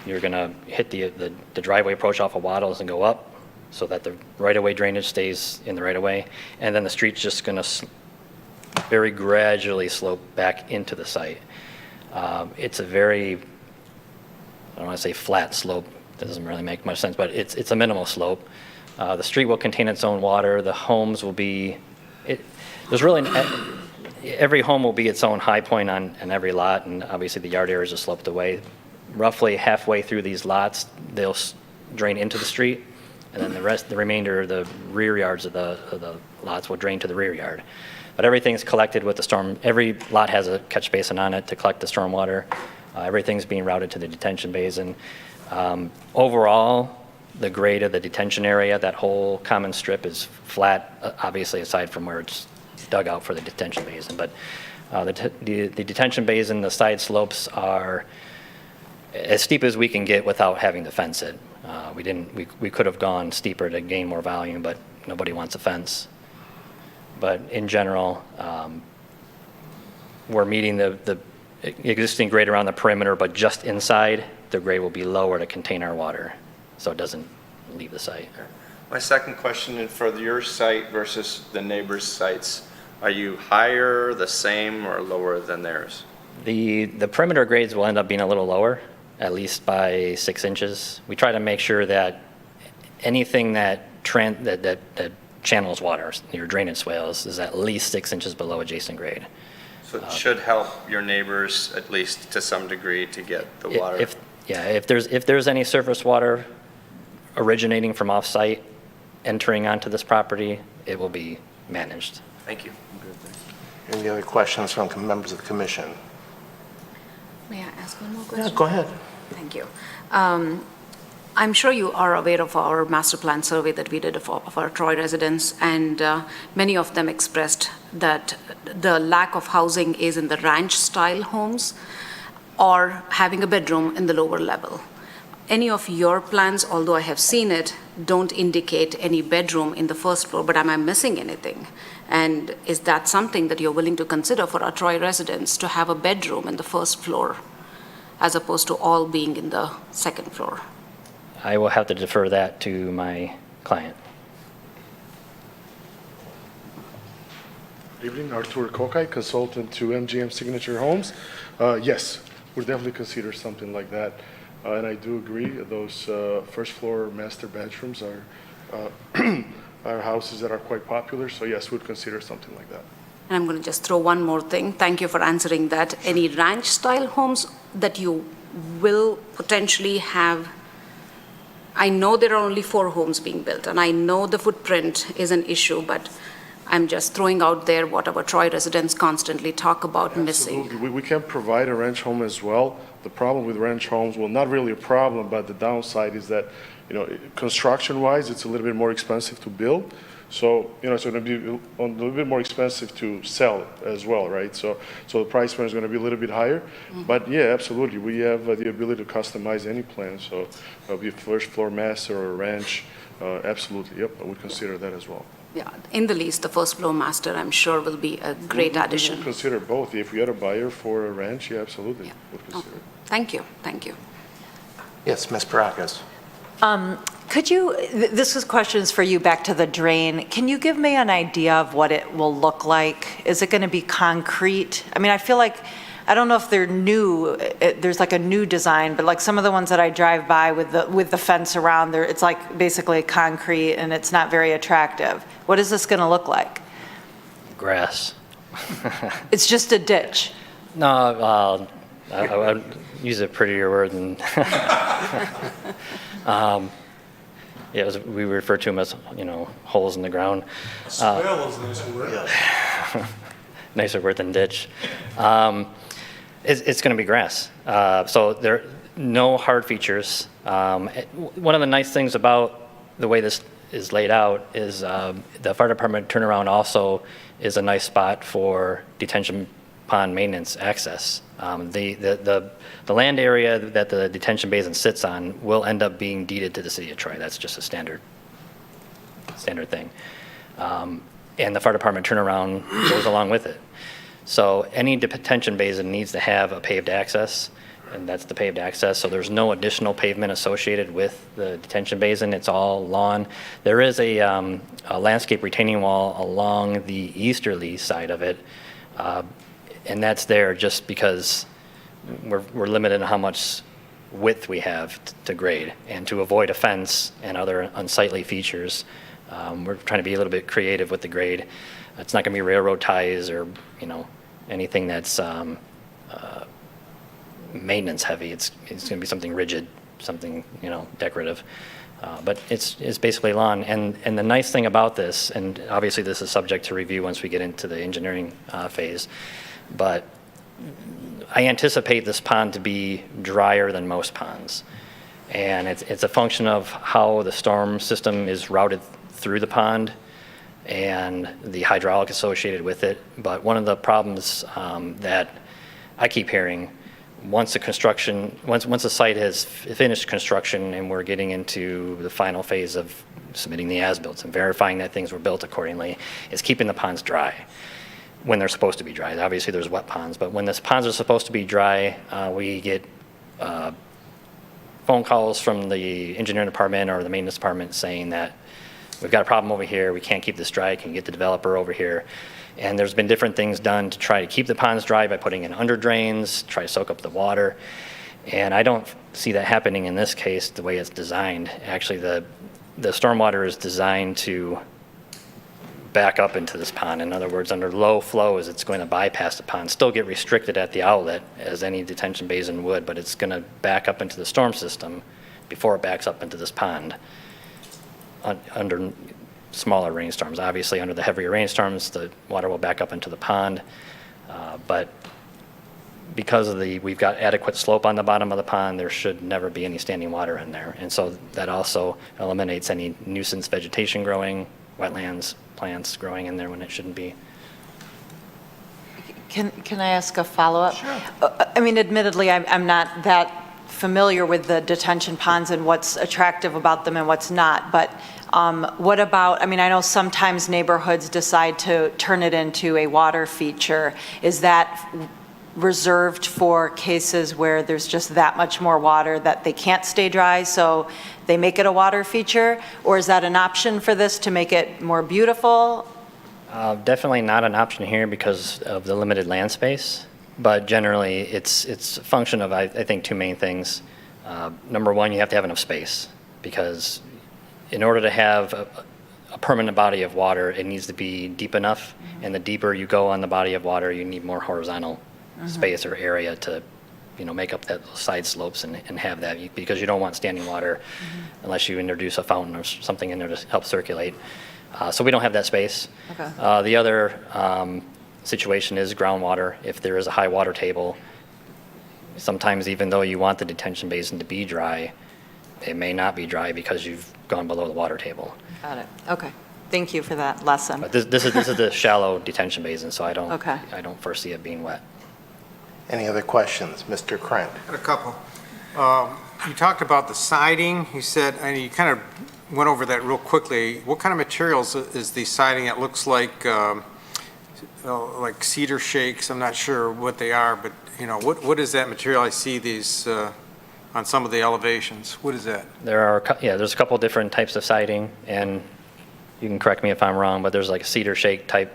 you're going to hit the driveway approach off of Waddles and go up so that the right-of-way drainage stays in the right-of-way. And then the street's just going to very gradually slope back into the site. It's a very, I don't want to say flat slope, that doesn't really make much sense, but it's a minimal slope. The street will contain its own water, the homes will be, there's really, every home will be its own high point on every lot, and obviously the yard areas are sloped away. Roughly halfway through these lots, they'll drain into the street, and then the remainder of the rear yards of the lots will drain to the rear yard. But everything's collected with the storm. Every lot has a catch basin on it to collect the storm water. Everything's being routed to the detention basin. Overall, the grade of the detention area, that whole common strip is flat, obviously aside from where it's dug out for the detention basin. But the detention basin, the side slopes are as steep as we can get without having to fence it. We could have gone steeper to gain more volume, but nobody wants a fence. But in general, we're meeting the existing grade around the perimeter, but just inside, the grade will be lower to contain our water, so it doesn't leave the site. My second question, is for your site versus the neighbors' sites, are you higher, the same, or lower than theirs? The perimeter grades will end up being a little lower, at least by 6 inches. We try to make sure that anything that channels water, your drainage swales, is at least 6 inches below adjacent grade. So it should help your neighbors, at least to some degree, to get the water? If there's any surface water originating from off-site, entering onto this property, it will be managed. Thank you. Any other questions from members of the commission? May I ask one more question? Yeah, go ahead. Thank you. I'm sure you are aware of our master plan survey that we did of our Troy residents, and many of them expressed that the lack of housing is in the ranch-style homes or having a bedroom in the lower level. Any of your plans, although I have seen it, don't indicate any bedroom in the first floor, but am I missing anything? And is that something that you're willing to consider for our Troy residents, to have a bedroom in the first floor as opposed to all being in the second floor? I will have to defer that to my client. Good evening, Artur Kokai, consultant to MGM Signature Homes. Yes, we'll definitely consider something like that. And I do agree, those first floor master bedrooms are houses that are quite popular. So yes, we'd consider something like that. And I'm going to just throw one more thing. Thank you for answering that. Any ranch-style homes that you will potentially have? I know there are only 4 homes being built, and I know the footprint is an issue, but I'm just throwing out there what our Troy residents constantly talk about missing. Absolutely. We can provide a ranch home as well. The problem with ranch homes, well, not really a problem, but the downside is that, construction-wise, it's a little bit more expensive to build. So, it's going to be a little bit more expensive to sell as well, right? So the price point is going to be a little bit higher. Mm-hmm. But yeah, absolutely. We have the ability to customize any plan. So it'll be a first floor master or a ranch. Absolutely. Yep. I would consider that as well. Yeah, in the least, the first floor master, I'm sure, will be a great addition. We'll consider both. If we had a buyer for a ranch, yeah, absolutely. Yeah. Would consider it. Thank you. Thank you. Yes, Ms. Paracas. Could you, this is questions for you back to the drain. Can you give me an idea of what it will look like? Is it going to be concrete? I mean, I feel like I don't know if they're new, there's like a new design, but like some of the ones that I drive by with the fence around there, it's like basically concrete and it's not very attractive. What is this going to look like? Grass. It's just a ditch. No, I would use a prettier word than, yeah, we refer to them as, holes in the ground. Swale is a nice word. Nicer word than ditch. It's going to be grass. So there are no hard features. One of the nice things about the way this is laid out is the fire department turnaround also is a nice spot for detention pond maintenance access. The land area that the detention basin sits on will end up being deeded to the city of Troy. That's just a standard thing. And the fire department turnaround goes along with it. So any detention basin needs to have a paved access, and that's the paved access. So there's no additional pavement associated with the detention basin. It's all lawn. There is a landscape retaining wall along the easterly side of it, and that's there just because we're limited in how much width we have to grade, and to avoid a fence and other unsightly features. We're trying to be a little bit creative with the grade. It's not going to be railroad ties or, anything that's maintenance heavy. It's going to be something rigid, something, decorative. But it's basically lawn. And the nice thing about this, and obviously this is subject to review once we get into the engineering phase, but I anticipate this pond to be drier than most ponds. And it's a function of how the storm system is routed through the pond and the hydraulic associated with it. But one of the problems that I keep hearing, once the site has finished construction and we're getting into the final phase of submitting the as-built and verifying that things were built accordingly, is keeping the ponds dry when they're supposed to be dry. Obviously there's wet ponds, but when the ponds are supposed to be dry, we get phone calls from the engineering department or the maintenance department saying that we've got a problem over here, we can't keep this dry, can you get the developer over here? And there's been different things done to try to keep the ponds dry by putting in under drains, try to soak up the water. And I don't see that happening in this case the way it's designed. Actually, the stormwater is designed to back up into this pond. In other words, under low flows, it's going to bypass the pond, still get restricted at the outlet as any detention basin would, but it's going to back up into the storm system before it backs up into this pond under smaller rainstorms. Obviously, under the heavier rainstorms, the water will back up into the pond, but because of we've got adequate slope on the bottom of the pond, there should never be any standing water in there. And so that also eliminates any nuisance vegetation growing, wetlands, plants growing in there when it shouldn't be. Can I ask a follow-up? Sure. I mean, admittedly, I'm not that familiar with the detention ponds and what's attractive about them and what's not, but what about, I know sometimes neighborhoods decide to turn it into a water feature. Is that reserved for cases where there's just that much more water that they can't stay dry, so they make it a water feature? Or is that an option for this to make it more beautiful? Definitely not an option here because of the limited land space, but generally it's a function of, I think, two main things. Number one, you have to have enough space, because in order to have a permanent body of water, it needs to be deep enough, and the deeper you go on the body of water, you need more horizontal space or area to make up that side slopes and have that, because you don't want standing water unless you introduce a fountain or something in there to help circulate. So we don't have that space. Okay. The other situation is groundwater. If there is a high water table, sometimes even though you want the detention basin to be dry, it may not be dry because you've gone below the water table. Got it. Okay. Thank you for that lesson. But this is the shallow detention basin, so I Okay. don't foresee it being wet. Any other questions? Mr. Krent? Got a couple. You talked about the siding. You said, and you kind of went over that real quickly. What kind of materials is the siding? It looks like cedar shakes. I'm not sure what they are, but what is that material? I see these on some of the elevations. What is that? There's a couple different types of siding, and you can correct me if I'm wrong, but there's like a cedar shake type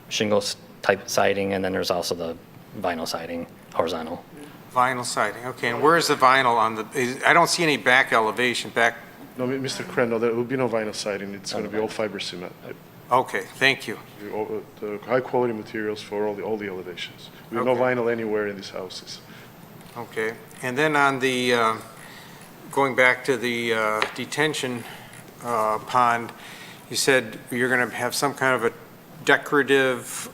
shingles type siding, and then there's also the vinyl siding, horizontal. Vinyl siding, okay, and where is the vinyl on the, I don't see any back elevation, back, No, Mr. Crandall, there will be no vinyl siding. It's going to be all fiber cement. okay, thank you. The high-quality materials for all the elevations. We have no Okay. vinyl anywhere in these houses. Okay, and then on the, going back to the detention pond, you said you're going to have some kind of a decorative,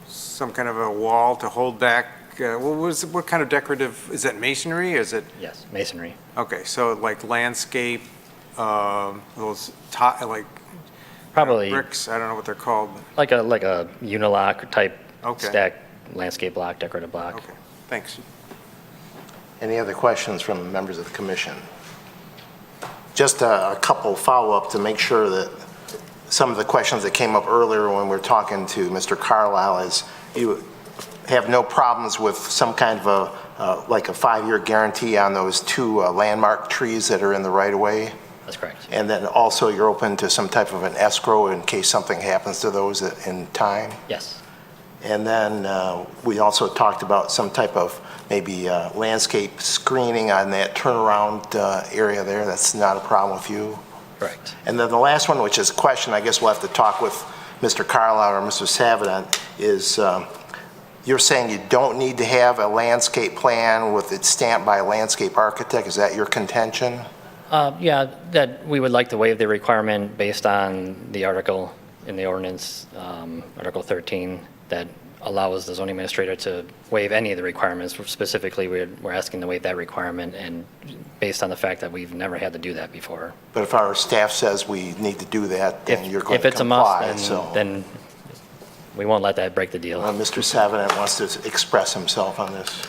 some kind of a wall to hold back, what kind of decorative, is that masonry, is it? Yes, masonry. Okay, so like landscape, those, like Probably bricks, I don't know what they're called. like a unilock type Okay. stack, landscape block, decorative block. Okay, thanks. Any other questions from members of the commission? Just a couple follow-up to make sure that some of the questions that came up earlier when we were talking to Mr. Carlisle is you have no problems with some kind of a, like a 5-year guarantee on those 2 landmark trees that are in the right-of-way? That's correct. And then also you're open to some type of an escrow in case something happens to those in time? Yes. And then we also talked about some type of maybe landscape screening on that turnaround area there. That's not a problem with you? Correct. And then the last one, which is a question I guess we'll have to talk with Mr. Carlisle or Mr. Savadon, is you're saying you don't need to have a landscape plan with it stamped by a landscape architect. Is that your contention? Yeah, that we would like to waive the requirement based on the article in the ordinance, Article 13, that allows the zoning administrator to waive any of the requirements. Specifically, we're asking to waive that requirement, and based on the fact that we've never had to do that before. But if our staff says we need to do that, then you're going If to it's a comply. must, So then we won't let that break the deal. Mr. Savadon wants to express himself on this.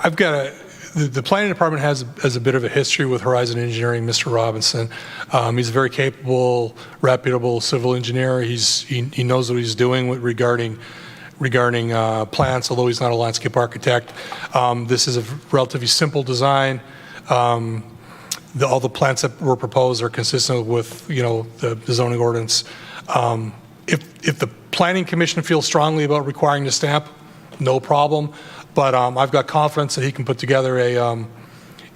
I've got the planning department has a bit of a history with Horizon Engineering, Mr. Robinson. He's a very capable, reputable civil engineer. He knows what he's doing regarding plants, although he's not a landscape architect. This is a relatively simple design. All the plants that were proposed are consistent with, the zoning ordinance. If the planning commission feels strongly about requiring the stamp, no problem. But I've got confidence that he can put together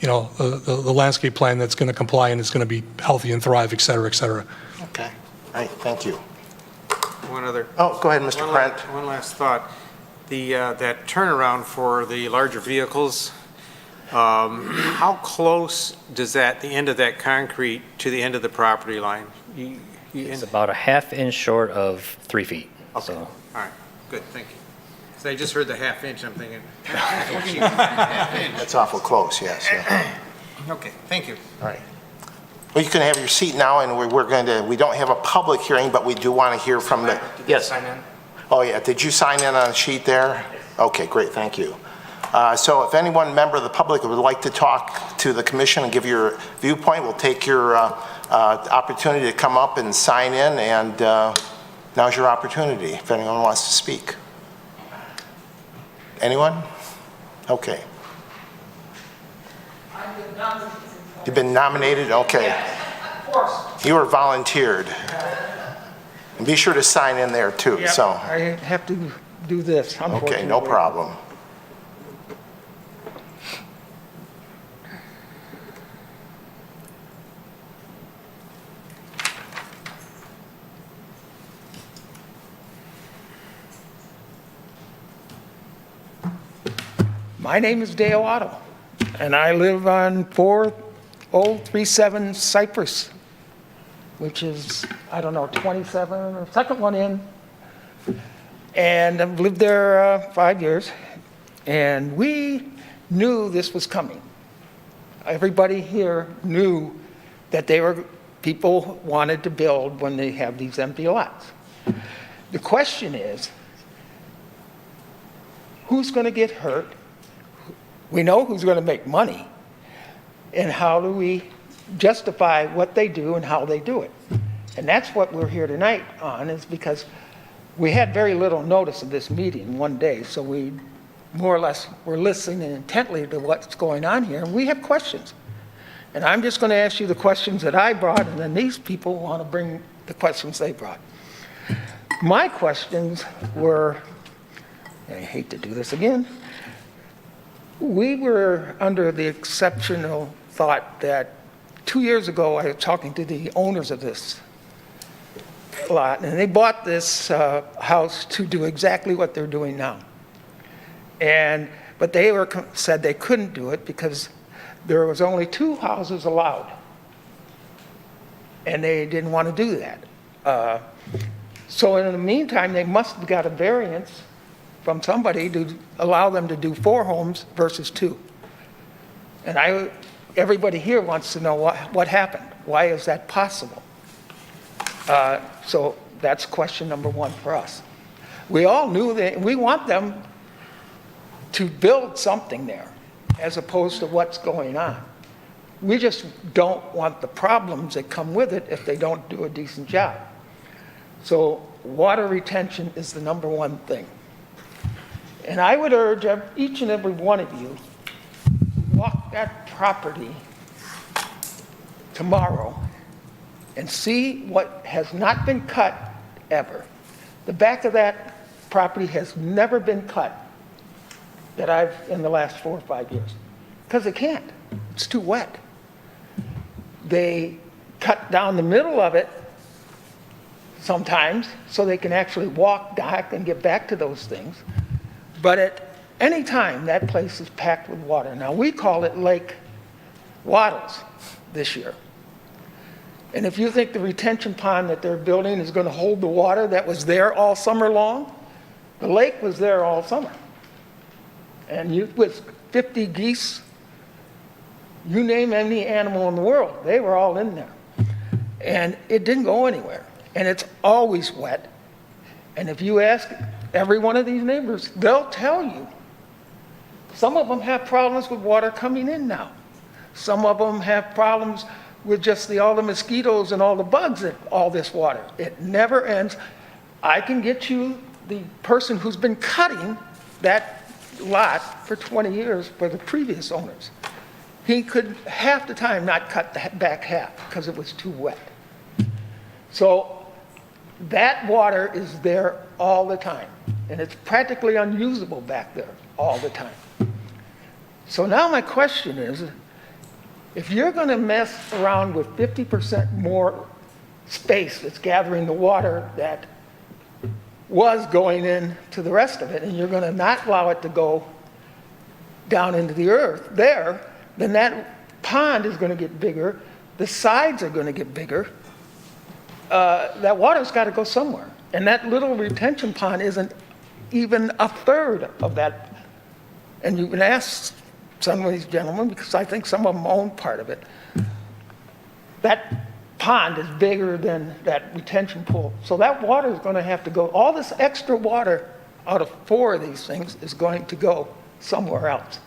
the landscape plan that's going to comply and it's going to be healthy and thrive, et cetera, et cetera. Okay. All right. Thank you. One other. Oh, go ahead, Mr. Krent. One last thought. That turnaround for the larger vehicles, how close does the end of that concrete to the end of the property line? It's about a half-inch short of 3 feet. Okay. So All right, good, thank you. So I just heard the half-inch, I'm thinking, That's awful close, yes. Yeah. okay, thank you. All right. Well, you can have your seat now, and we don't have a public hearing, but we do want to hear from the, yes. Sign in? Oh, yeah, did you sign in on a sheet there? Okay, great, thank you. So if anyone, member of the public, would like to talk to the commission and give your viewpoint, we'll take your opportunity to come up and sign in, and now's your opportunity, if anyone wants to speak. Anyone? Okay. You've been nominated? Okay. Yes, of course. You were volunteered. And be sure to sign in there too, Yep, so. I have to do this, unfortunately. Okay, no problem. My name is Dale Otto, and I live on 4037 Cypress, which is, I don't know, 27, or second one in. And I've lived there 5 years, and we knew this was coming. Everybody here knew that people wanted to build when they have these empty lots. The question is, who's going to get hurt? We know who's going to make money, and how do we justify what they do and how they do it? And that's what we're here tonight on, is because we had very little notice of this meeting one day, so we more or less were listening intently to what's going on here, and we have questions. And I'm just going to ask you the questions that I brought, and then these people want to bring the questions they brought. My questions were, and I hate to do this again, we were under the exceptional thought that 2 years ago, I was talking to the owners of this lot, and they bought this house to do exactly what they're doing now. But they said they couldn't do it because there was only 2 houses allowed. And they didn't want to do that. So in the meantime, they must have got a variance from somebody to allow them to do 4 homes versus 2. And everybody here wants to know what happened. Why is that possible? So that's question number 1 for us. We all knew that we want them to build something there as opposed to what's going on. We just don't want the problems that come with it if they don't do a decent job. So water retention is the number 1 thing. And I would urge each and every one of you, walk that property tomorrow and see what has not been cut ever. The back of that property has never been cut in the last 4 or 5 years, because it can't. It's too wet. They cut down the middle of it sometimes so they can actually walk back and get back to those things. But at any time, that place is packed with water. Now, we call it Lake Waddles this year. And if you think the retention pond that they're building is going to hold the water that was there all summer long, the lake was there all summer. And with 50 geese, you name any animal in the world, they were all in there. And it didn't go anywhere. And it's always wet. And if you ask every one of these neighbors, they'll tell you. Some of them have problems with water coming in now. Some of them have problems with just all the mosquitoes and all the bugs in all this water. It never ends. I can get you the person who's been cutting that lot for 20 years for the previous owners. He could half the time not cut the back half because it was too wet. So that water is there all the time, and it's practically unusable back there all the time. So now my question is, if you're going to mess around with 50% more space that's gathering the water that was going into the rest of it, and you're going to not allow it to go down into the earth there, then that pond is going to get bigger, the sides are going to get bigger, that water's got to go somewhere. And that little retention pond isn't even a third of that. And you can ask some of these gentlemen, because I think some of them own part of it, that pond is bigger than that retention pool. So that water is going to have to go, all this extra water out of 4 of these things is going to go somewhere else.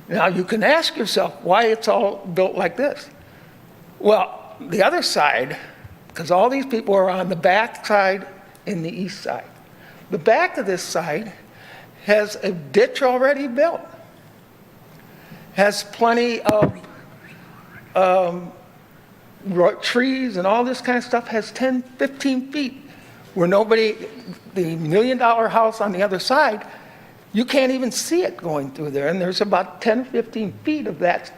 Now you can ask yourself why it's all built like this. Well, the other side, because all these people are on the back side and the east side. The back of this side has a ditch already built. Has plenty of trees and all this kind of stuff, has 10, 15 feet where nobody, the $1 million house on the other side, you can't even see it going through there. And there's about 10, 15 feet of that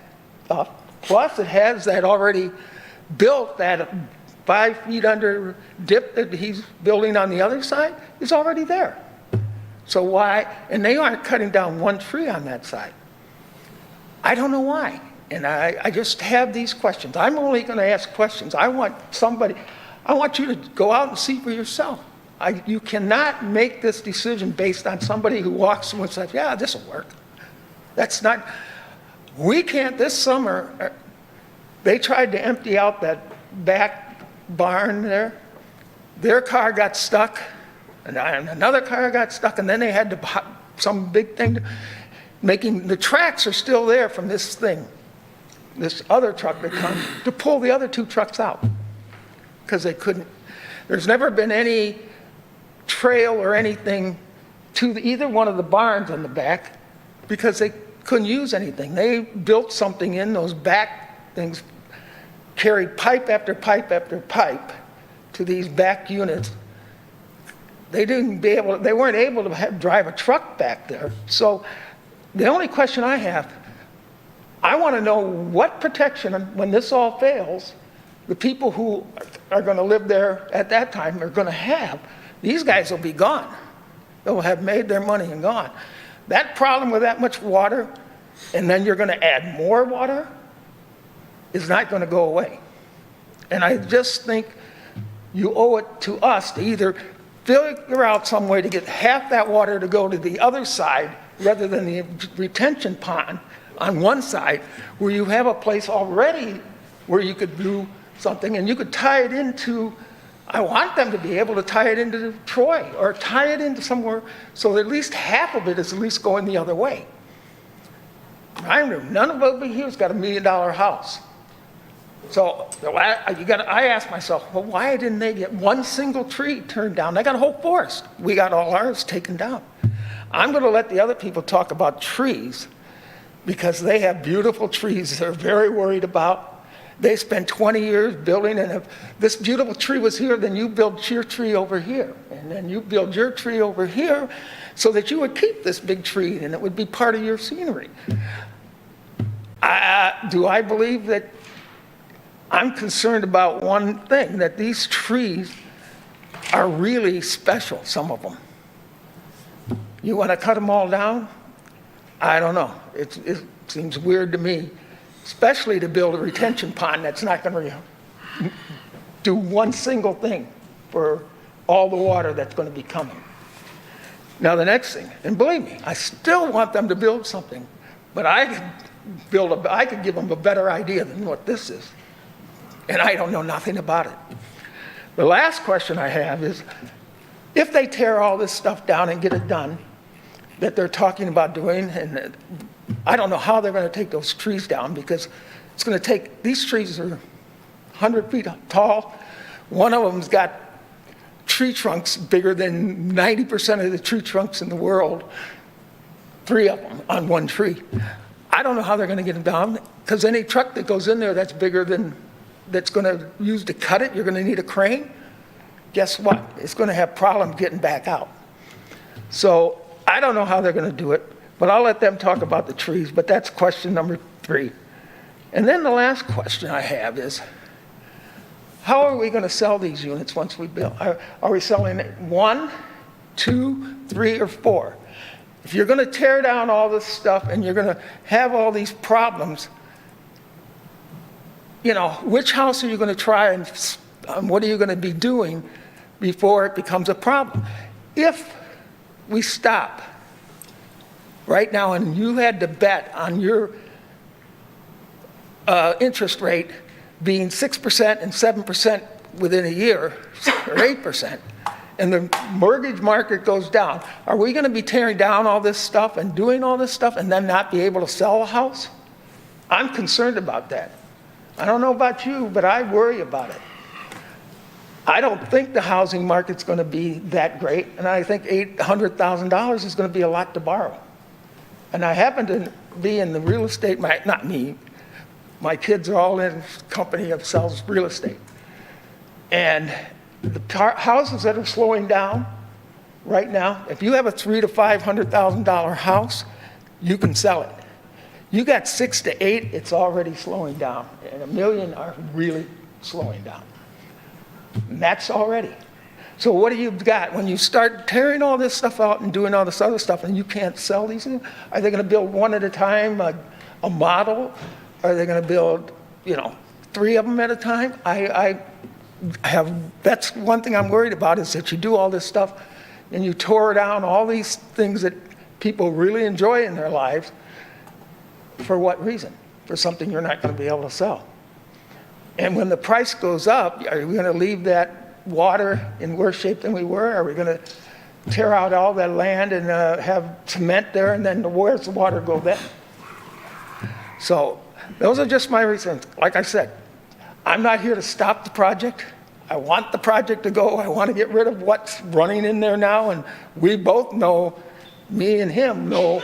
stuff. Plus it has that already built, that 5 feet under dip that he's building on the other side is already there. So why, and they aren't cutting down 1 tree on that side. I don't know why. And I just have these questions. I'm only going to ask questions. I want you to go out and see for yourself. You cannot make this decision based on somebody who walks and says, yeah, this will work. That's not, we can't, this summer, they tried to empty out that back barn there. Their car got stuck, and another car got stuck, and then they had to some big thing, making, the tracks are still there from this thing, this other truck that comes, to pull the other 2 trucks out, because they couldn't. There's never been any trail or anything to either one of the barns in the back because they couldn't use anything. They built something in those back things, carried pipe after pipe after pipe to these back units They weren't able to drive a truck back there. So the only question I have, I want to know what protection, when this all fails, the people who are going to live there at that time are going to have. These guys will be gone. They'll have made their money and gone. That problem with that much water, and then you're going to add more water, is not going to go away. And I just think you owe it to us to either figure out some way to get half that water to go to the other side rather than the retention pond on one side, where you have a place already where you could do something and you could tie it into, I want them to be able to tie it into Troy or tie it into somewhere so that at least half of it is at least going the other way. None of over here's got $1 million house. So I asked myself, well, why didn't they get one single tree turned down? They got a whole forest. We got all ours taken down. I'm going to let the other people talk about trees because they have beautiful trees they're very worried about. They spent 20 years building, and if this beautiful tree was here, then you build your tree over here, and then you build your tree over here so that you would keep this big tree and it would be part of your scenery. Do I believe that? I'm concerned about one thing, that these trees are really special, some of them. You want to cut them all down? I don't know. It seems weird to me, especially to build a retention pond that's not going to do one single thing for all the water that's going to be coming. Now the next thing, and believe me, I still want them to build something, but I could give them a better idea than what this is. And I don't know nothing about it. The last question I have is, if they tear all this stuff down and get it done that they're talking about doing, and I don't know how they're going to take those trees down, because it's going to take, these trees are 100 feet tall. One of them's got tree trunks bigger than 90% of the tree trunks in the world, 3 of them on one tree. I don't know how they're going to get them down, because any truck that goes in there that's bigger than, that's going to use to cut it, you're going to need a crane. Guess what? It's going to have problems getting back out. So I don't know how they're going to do it, but I'll let them talk about the trees, but that's question number 3. And then the last question I have is, how are we going to sell these units once we build? Are we selling it 1, 2, 3, or 4? If you're going to tear down all this stuff and you're going to have all these problems, you know, which house are you going to try and what are you going to be doing before it becomes a problem? If we stop right now and you had to bet on your interest rate being 6% and 7% within a year, or 8%, and the mortgage market goes down, are we going to be tearing down all this stuff and doing all this stuff and then not be able to sell a house? I'm concerned about that. I don't know about you, but I worry about it. I don't think the housing market's going to be that great, and I think $800,000 is going to be a lot to borrow. And I happen to be in the real estate, not me, my kids are all in a company that sells real estate. And the houses that are slowing down right now, if you have a $300,000 to $500,000 house, you can sell it. You got 6 to 8, it's already slowing down, and $1 million are really slowing down. And that's already. So what do you got when you start tearing all this stuff out and doing all this other stuff and you can't sell these things? Are they going to build one at a time, a model? Are they going to build, 3 of them at a time? That's one thing I'm worried about, is that you do all this stuff and you tore down all these things that people really enjoy in their lives. For what reason? For something you're not going to be able to sell. And when the price goes up, are we going to leave that water in worse shape than we were? Are we going to tear out all that land and have cement there, and then where's the water go then? So those are just my reasons. Like I said, I'm not here to stop the project. I want the project to go. I want to get rid of what's running in there now, and we both know, me and him know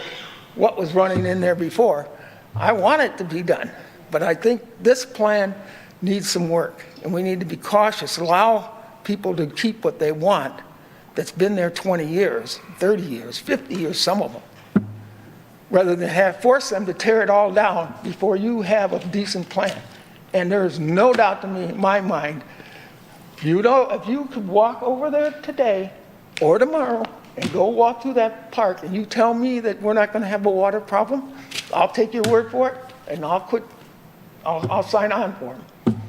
what was running in there before. I want it to be done, but I think this plan needs some work, and we need to be cautious, allow people to keep what they want, that's been there 20 years, 30 years, 50 years, some of them, rather than force them to tear it all down before you have a decent plan. And there is no doubt to me, in my mind, if you could walk over there today or tomorrow and go walk through that park and you tell me that we're not going to have a water problem, I'll take your word for it and I'll sign on for them.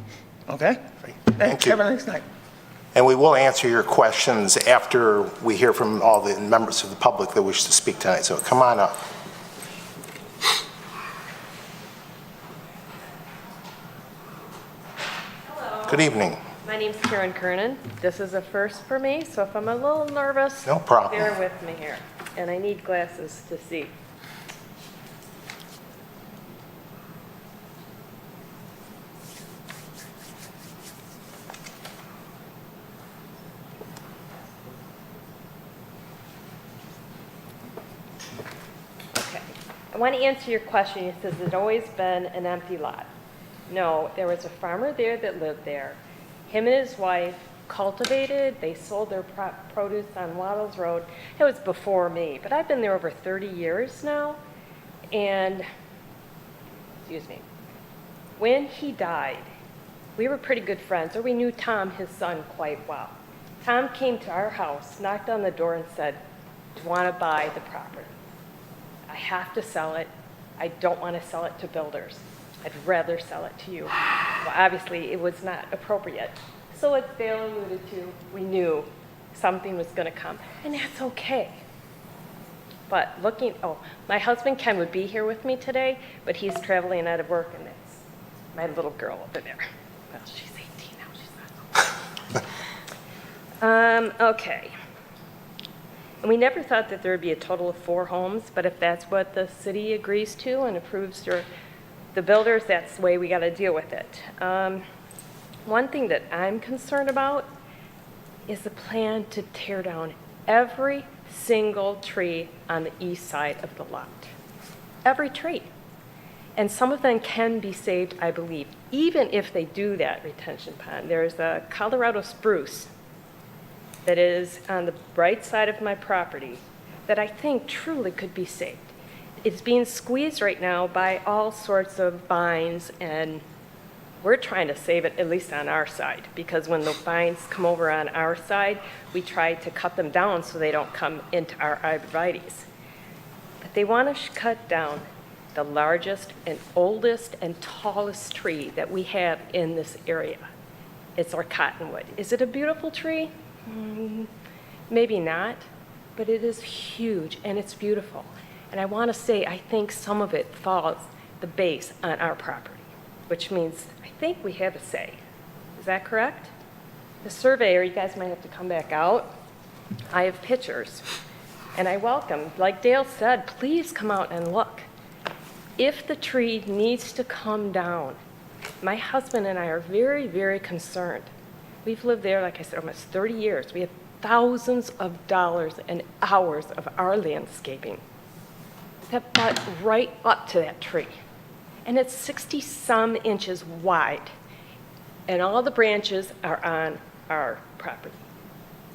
Okay? Thank you. Have a nice night. And we will answer your questions after we hear from all the members of the public that wish to speak tonight. So come on up. Hello. Good evening. My name's Karen Kernan. This is a first for me, so if I'm a little nervous, No problem. bear with me here. And I need glasses to see. Okay. I want to answer your question. It says it's always been an empty lot. No, there was a farmer there that lived there. Him and his wife cultivated, they sold their produce on Waddles Road. It was before me, but I've been there over 30 years now. And, excuse me, when he died, we were pretty good friends, or we knew Tom, his son, quite well. Tom came to our house, knocked on the door and said, "Do you want to buy the property? I have to sell it. I don't want to sell it to builders. I'd rather sell it to you." Well, obviously, it was not appropriate. So as Dale alluded to, we knew something was going to come, and that's okay. But my husband Ken would be here with me today, but he's traveling out of work, and that's my little girl over there. Well, she's 18 now, she's not. Okay. And we never thought that there would be a total of 4 homes, but if that's what the city agrees to and approves the builders, that's the way we got to deal with it. One thing that I'm concerned about is the plan to tear down every single tree on the east side of the lot. Every tree. And some of them can be saved, I believe, even if they do that retention pond. There's a Colorado spruce that is on the right side of my property that I think truly could be saved. It's being squeezed right now by all sorts of vines, and we're trying to save it, at least on our side, because when the vines come over on our side, we try to cut them down so they don't come into our arborvitaes. But they want to cut down the largest and oldest and tallest tree that we have in this area. It's our cottonwood. Is it a beautiful tree? Maybe not, but it is huge and it's beautiful. And I want to say, I think some of it falls the base on our property, which means I think we have a say. Is that correct? The surveyor, you guys might have to come back out. I have pictures, and I welcome, like Dale said, please come out and look. If the tree needs to come down, my husband and I are very, very concerned. We've lived there, like I said, almost 30 years. We have thousands of dollars and hours of our landscaping that butt right up to that tree. And it's 60-some inches wide. And all the branches are on our property.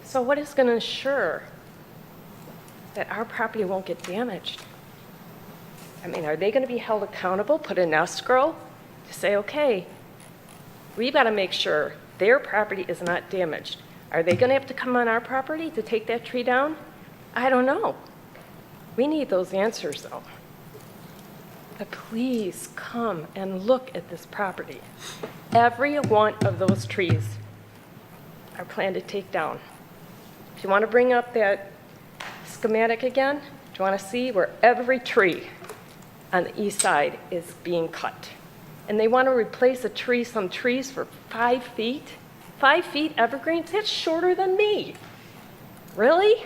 So what is going to ensure that our property won't get damaged? I mean, are they going to be held accountable, put in escrow to say, okay, we've got to make sure their property is not damaged? Are they going to have to come on our property to take that tree down? I don't know. We need those answers, though. But please come and look at this property. Every one of those trees are planned to take down. If you want to bring up that schematic again, do you want to see where every tree on the east side is being cut? And they want to replace some trees for 5 feet? 5 feet evergreens? That's shorter than me. Really?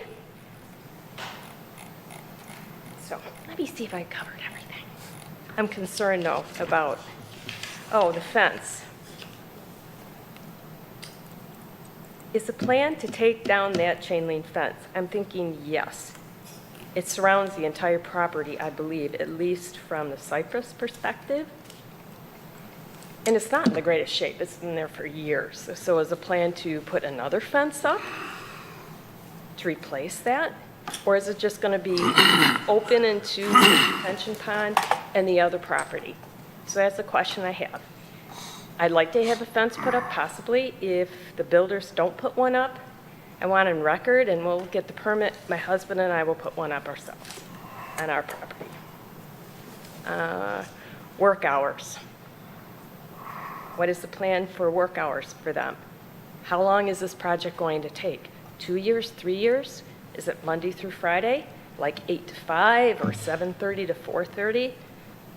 So let me see if I covered everything. I'm concerned, though, about, the fence. Is the plan to take down that chain link fence? I'm thinking yes. It surrounds the entire property, I believe, at least from the cypress perspective. And it's not in the greatest shape. It's been there for years. So is the plan to put another fence up to replace that? Or is it just going to be open into the detention pond and the other property? So that's the question I have. I'd like to have a fence put up possibly if the builders don't put one up. I want it on record, and we'll get the permit. My husband and I will put one up ourselves on our property. Work hours. What is the plan for work hours for them? How long is this project going to take? 2 years, 3 years? Is it Monday through Friday, like 8 to 5 or 7:30 to 4:30?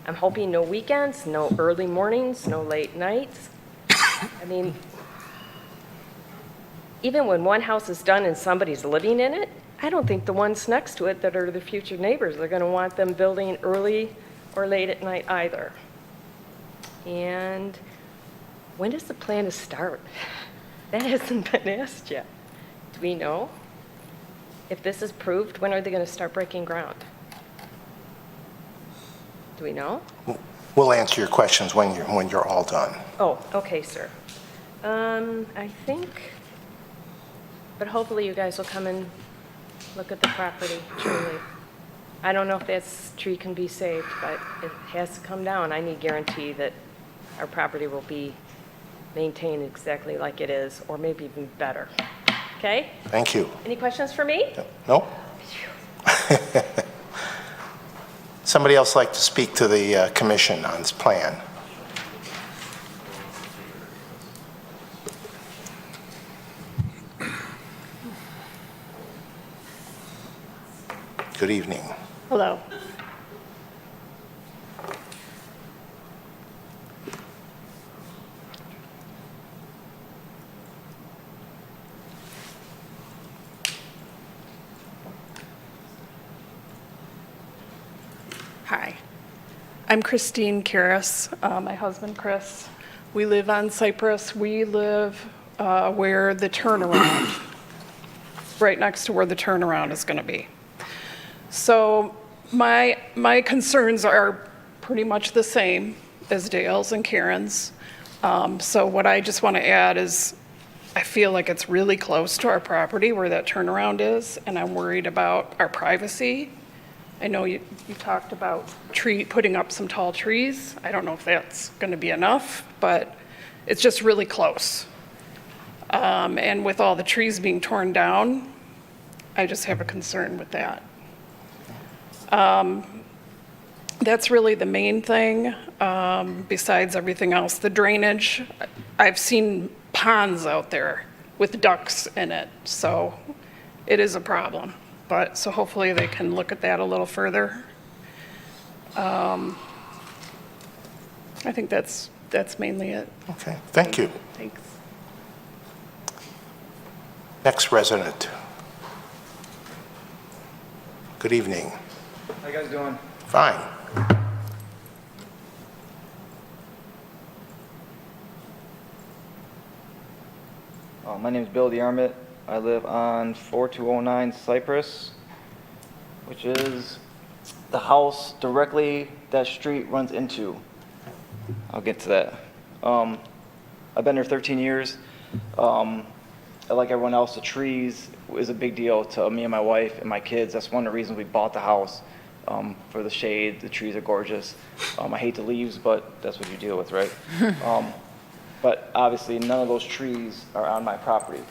I'm hoping no weekends, no early mornings, no late nights. I mean, even when one house is done and somebody's living in it, I don't think the ones next to it that are the future neighbors are going to want them building early or late at night either. And when is the plan to start? That hasn't been asked yet. Do we know? If this is proved, when are they going to start breaking ground? Do we know? We'll answer your questions when you're all done. Oh, okay, sir. I think, but hopefully you guys will come and look at the property, truly. I don't know if that tree can be saved, but it has to come down. I need guarantee that our property will be maintained exactly like it is, or maybe even better. Okay? Thank you. Any questions for me? No? Somebody else like to speak to the commission on this plan? Good evening. Hello. Hi. I'm Christine Karras, my husband Chris. We live on Cypress. We live where the turnaround, right next to where the turnaround is going to be. So my concerns are pretty much the same as Dale's and Karen's. So what I just want to add is I feel like it's really close to our property where that turnaround is, and I'm worried about our privacy. I know you talked about putting up some tall trees. I don't know if that's going to be enough, but it's just really close. And with all the trees being torn down, I just have a concern with that. That's really the main thing, besides everything else. The drainage, I've seen ponds out there with ducks in it, so it is a problem. But, so hopefully they can look at that a little further. I think that's mainly it. Okay, thank you. Thanks. Next resident. Good evening. How you guys doing? Fine. My name is Bill Yarmouth. I live on 4209 Cypress, which is the house directly that street runs into. I'll get to that. I've been there 13 years. Like everyone else, the trees is a big deal to me and my wife and my kids. That's one of the reasons we bought the house, for the shade. The trees are gorgeous. I hate the leaves, but that's what you deal with, right? But obviously, none of those trees are on my property.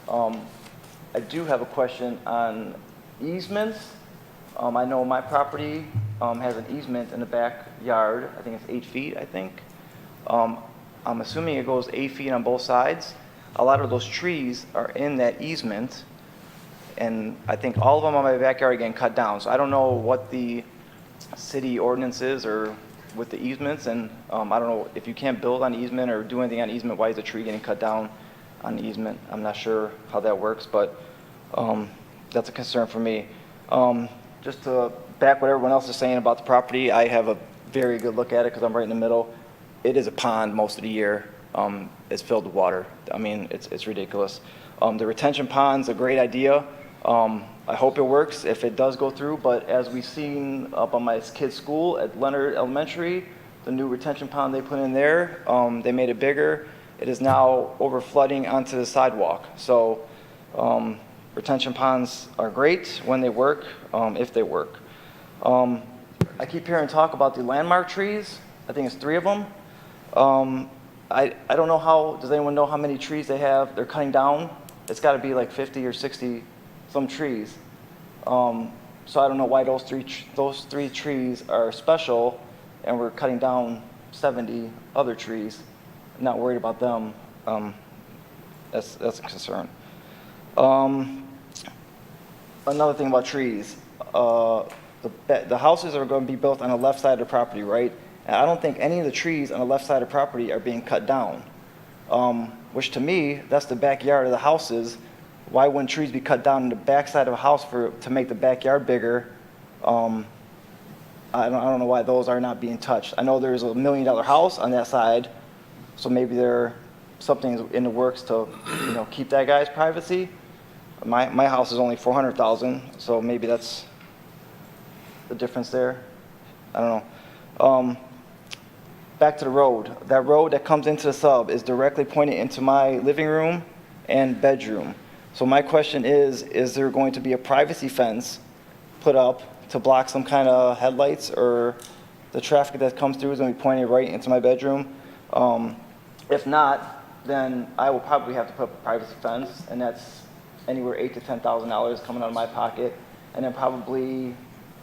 I do have a question on easements. I know my property has an easement in the backyard. I think it's 8 feet, I think. I'm assuming it goes 8 feet on both sides. A lot of those trees are in that easement, and I think all of them on my backyard are getting cut down. So I don't know what the city ordinance is or with the easements, and I don't know if you can't build on easement or do anything on easement, why is the tree getting cut down on the easement? I'm not sure how that works, but that's a concern for me. Just to back what everyone else is saying about the property, I have a very good look at it because I'm right in the middle. It is a pond most of the year. It's filled with water. I mean, it's ridiculous. The retention pond's a great idea. I hope it works if it does go through, but as we've seen up on my kid's school at Leonard Elementary, the new retention pond they put in there, they made it bigger. It is now over flooding onto the sidewalk. So Retention ponds are great when they work, if they work. I keep hearing talk about the landmark trees. I think it's 3 of them. I don't know how, does anyone know how many trees they have? They're cutting down. It's got to be like 50 or 60 some trees. So I don't know why those three trees are special, and we're cutting down 70 other trees. I'm not worried about them. That's a concern. Another thing about trees, the houses are going to be built on the left side of the property, right? And I don't think any of the trees on the left side of the property are being cut down, which to me, that's the backyard of the houses. Why wouldn't trees be cut down in the backside of a house to make the backyard bigger? I don't know why those are not being touched. I know there's $1 million house on that side, so maybe something's in the works to, keep that guy's privacy. My house is only $400,000, so maybe that's the difference there. I don't know. Back to the road. That road that comes into the sub is directly pointing into my living room and bedroom. So my question is there going to be a privacy fence put up to block some kind of headlights, or the traffic that comes through is going to be pointing right into my bedroom? If not, then I will probably have to put up a privacy fence, and that's anywhere $8,000 to $10,000 coming out of my pocket, and then probably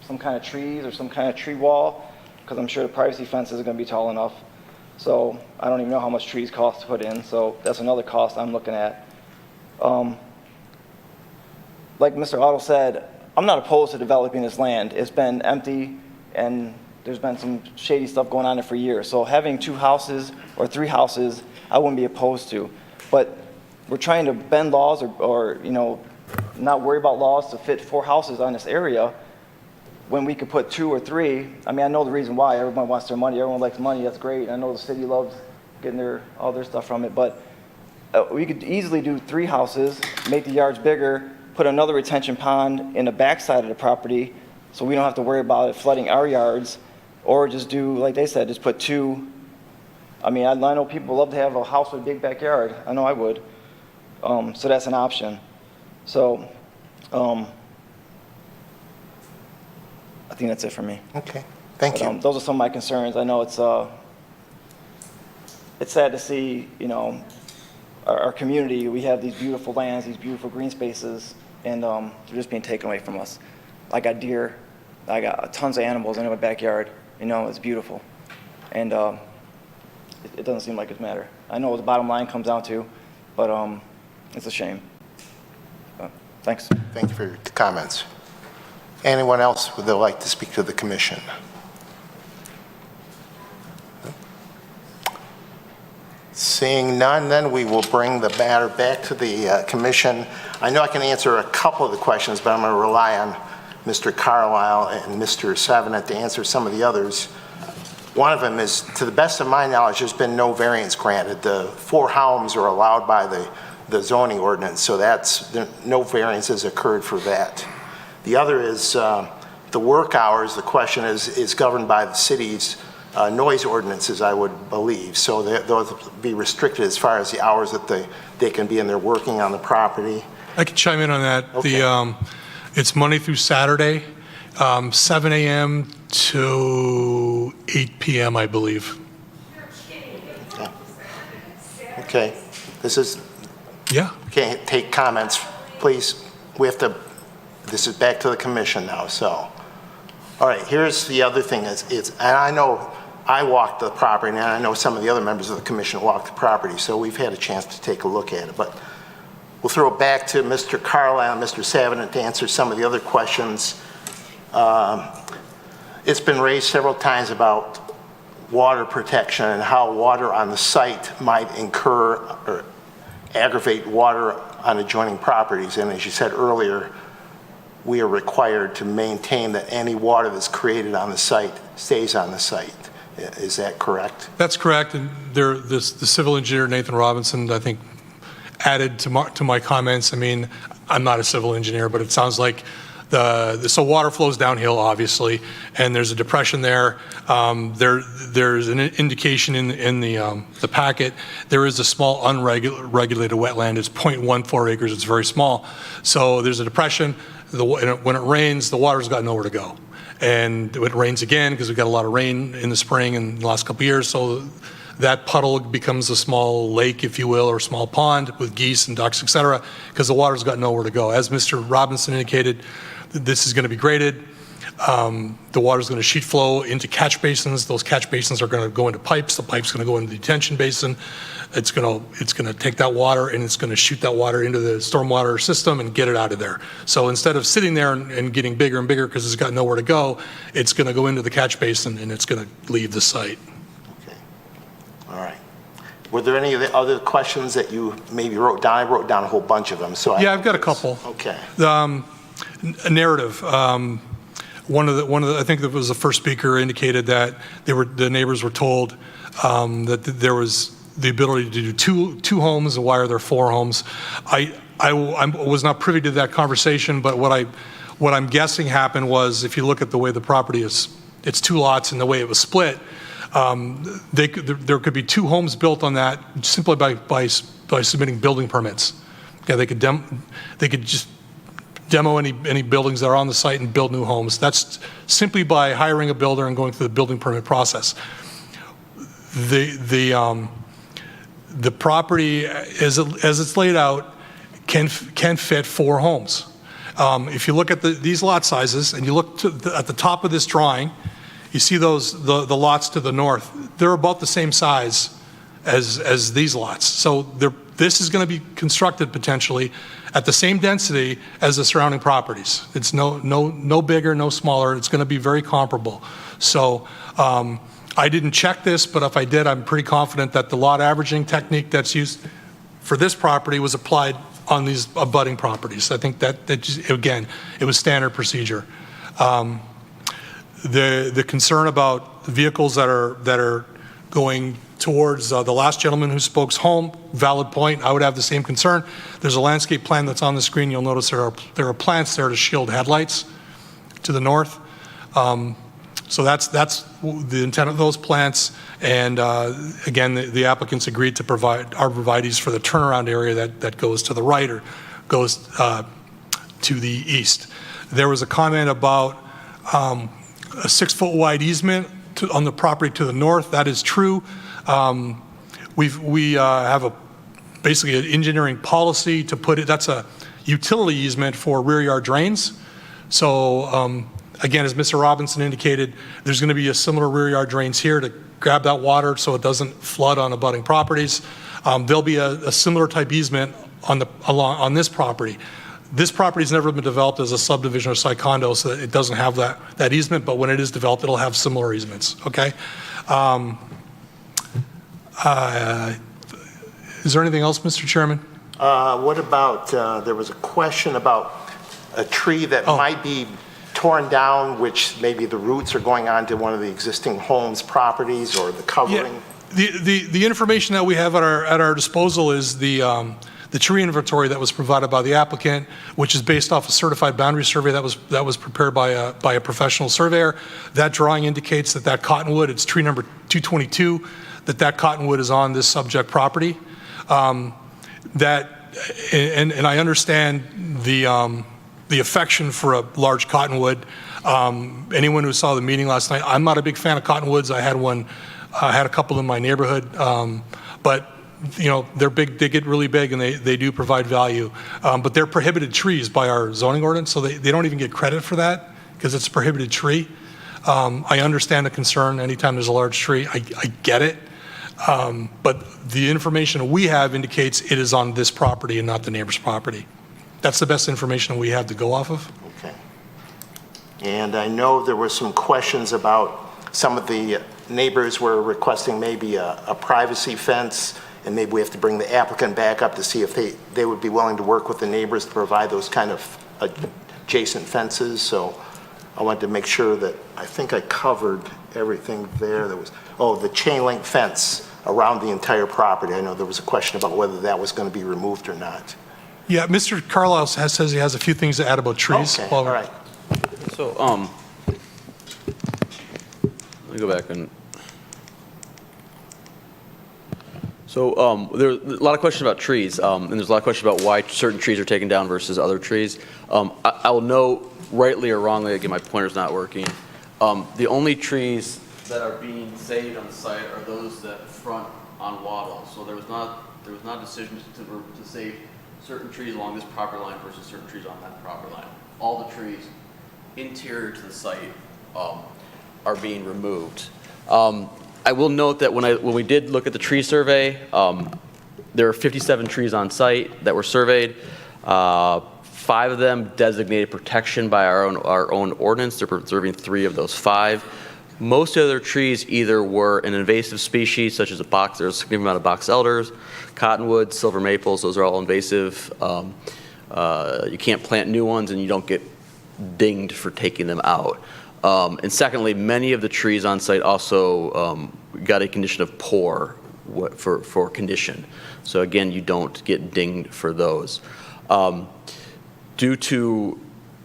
some kind of trees or some kind of tree wall, because I'm sure the privacy fence isn't going to be tall enough. So I don't even know how much trees cost to put in, so that's another cost I'm looking at. Like Mr. Otto said, I'm not opposed to developing this land. It's been empty, and there's been some shady stuff going on there for years. So having 2 houses or 3 houses, I wouldn't be opposed to. But we're trying to bend laws or not worry about laws to fit 4 houses on this area when we could put 2 or 3. I mean, I know the reason why. Everyone wants their money. Everyone likes money. That's great. I know the city loves getting all their stuff from it. But we could easily do 3 houses, make the yards bigger, put another retention pond in the backside of the property so we don't have to worry about it flooding our yards, or just do, like they said, just put 2. I mean, I know people love to have a house with a big backyard. I know I would. So that's an option. So I think that's it for me. Okay, thank you. Those are some of my concerns. I know it's sad to see, our community, we have these beautiful lands, these beautiful green spaces, and they're just being taken away from us. I got deer, I got tons of animals in my backyard. It's beautiful. And it doesn't seem like it's matter. I know what the bottom line comes down to, but it's a shame. Thanks. Thank you for your comments. Anyone else would like to speak to the commission? Seeing none, then we will bring the matter back to the commission. I know I can answer a couple of the questions, but I'm going to rely on Mr. Carlisle and Mr. Savinet to answer some of the others. One of them is, to the best of my knowledge, there's been no variance granted. The 4 homes are allowed by the zoning ordinance, so no variances occurred for that. The other is the work hours. The question is governed by the city's noise ordinances, I would believe. So those will be restricted as far as the hours that they can be in there working on the property. I can chime in on that. Okay. It's Monday through Saturday, 7 a.m. to 8 p.m., I believe. Okay. This is, Yeah. can't take comments, please. This is back to the commission now, so. All right, here's the other thing and I know I walked the property, and I know some of the other members of the commission walked the property, so we've had a chance to take a look at it. But we'll throw it back to Mr. Carlisle and Mr. Savinet to answer some of the other questions. It's been raised several times about water protection and how water on the site might incur or aggravate water on adjoining properties. And as you said earlier, we are required to maintain that any water that's created on the site stays on the site. Is that correct? That's correct. And the civil engineer, Nathan Robinson, I think, added to my comments. I mean, I'm not a civil engineer, but it sounds like So water flows downhill, obviously, and there's a depression there. There's an indication in the packet. There is a small unregulated wetland. It's 0.14 acres. It's very small. So there's a depression. When it rains, the water's got nowhere to go. And it rains again because we've got a lot of rain in the spring and the last couple of years. So that puddle becomes a small lake, if you will, or a small pond with geese and ducks, et cetera, because the water's got nowhere to go. As Mr. Robinson indicated, this is going to be graded. The water's going to sheet flow into catch basins. Those catch basins are going to go into pipes. The pipe's going to go into the detention basin. It's going to take that water and it's going to shoot that water into the stormwater system and get it out of there. So instead of sitting there and getting bigger and bigger because it's got nowhere to go, it's going to go into the catch basin and it's going to leave the site. Okay. All right. Were there any of the other questions that you maybe wrote down? I wrote down a whole bunch of them. So yeah, I've got a couple. Okay. A narrative. One of the, I think that was the first speaker indicated that the neighbors were told that there was the ability to do two homes, and why are there 4 homes? I was not privy to that conversation, but what I'm guessing happened was, if you look at the way the property is, it's 2 lots and the way it was split, there could be 2 homes built on that simply by submitting building permits. Yeah, they could just demo any buildings that are on the site and build new homes. That's simply by hiring a builder and going through the building permit process. The property, as it's laid out, can fit 4 homes. If you look at these lot sizes and you look at the top of this drawing, you see the lots to the north. They're about the same size as these lots. So this is going to be constructed potentially at the same density as the surrounding properties. It's no bigger, no smaller. It's going to be very comparable. So I didn't check this, but if I did, I'm pretty confident that the lot averaging technique that's used for this property was applied on these abutting properties. I think that just, again, it was standard procedure. The concern about vehicles that are going towards the last gentleman who spoke's home, valid point. I would have the same concern. There's a landscape plan that's on the screen. You'll notice there are plants there to shield headlights to the north. So that's the intent of those plants. And again, the applicants agreed to provide arborvitaes for the turnaround area that goes to the right or goes to the east. There was a comment about a 6-foot wide easement on the property to the north. That is true. We have basically an engineering policy to put it. That's a utility easement for rear yard drains. So again, as Mr. Robinson indicated, there's going to be a similar rear yard drains here to grab that water so it doesn't flood on abutting properties. There'll be a similar type easement on this property. This property has never been developed as a subdivision or site condo, so that it doesn't have that easement, but when it is developed, it'll have similar easements, okay? Is there anything else, Mr. Chairman? What about, there was a question about a tree that might be torn down, which maybe the roots are going on to one of the existing homes' properties or the covering? Yeah, the information that we have at our disposal is the tree inventory that was provided by the applicant, which is based off a certified boundary survey that was prepared by a professional surveyor. That drawing indicates that cottonwood, it's tree number 222, that cottonwood is on this subject property. And I understand the affection for a large cottonwood. Anyone who saw the meeting last night, I'm not a big fan of cottonwoods. I had a couple in my neighborhood, but you know, they're big, they get really big, and they do provide value. But they're prohibited trees by our zoning ordinance, so they don't even get credit for that because it's a prohibited tree. I understand the concern anytime there's a large tree. I get it. But the information we have indicates it is on this property and not the neighbor's property. That's the best information we have to go off of. Okay. And I know there were some questions about some of the neighbors were requesting maybe a privacy fence, and maybe we have to bring the applicant back up to see if they would be willing to work with the neighbors to provide those kind of adjacent fences. So I wanted to make sure that I think I covered everything there. There was, the chain link fence around the entire property. I know there was a question about whether that was going to be removed or not. Yeah, Mr. Carlisle says he has a few things to add about trees. Okay, Well, all right. So, let me go back and. So, there's a lot of questions about trees, and there's a lot of questions about why certain trees are taken down versus other trees. I will note, rightly or wrongly, again, my pointer's not working, the only trees that are being saved on the site are those that front on Waddle. So there was not a decision to save certain trees along this property line versus certain trees on that property line. All the trees interior to the site are being removed. I will note that when we did look at the tree survey, there are 57 trees on site that were surveyed. 5 of them designated protection by our own ordinance. They're preserving 3 of those 5. Most of the other trees either were an invasive species, such as there's a significant amount of box elders, cottonwood, silver maples. Those are all invasive. You can't plant new ones, and you don't get dinged for taking them out. And secondly, many of the trees on site also got a condition of poor for condition. So again, you don't get dinged for those. Due to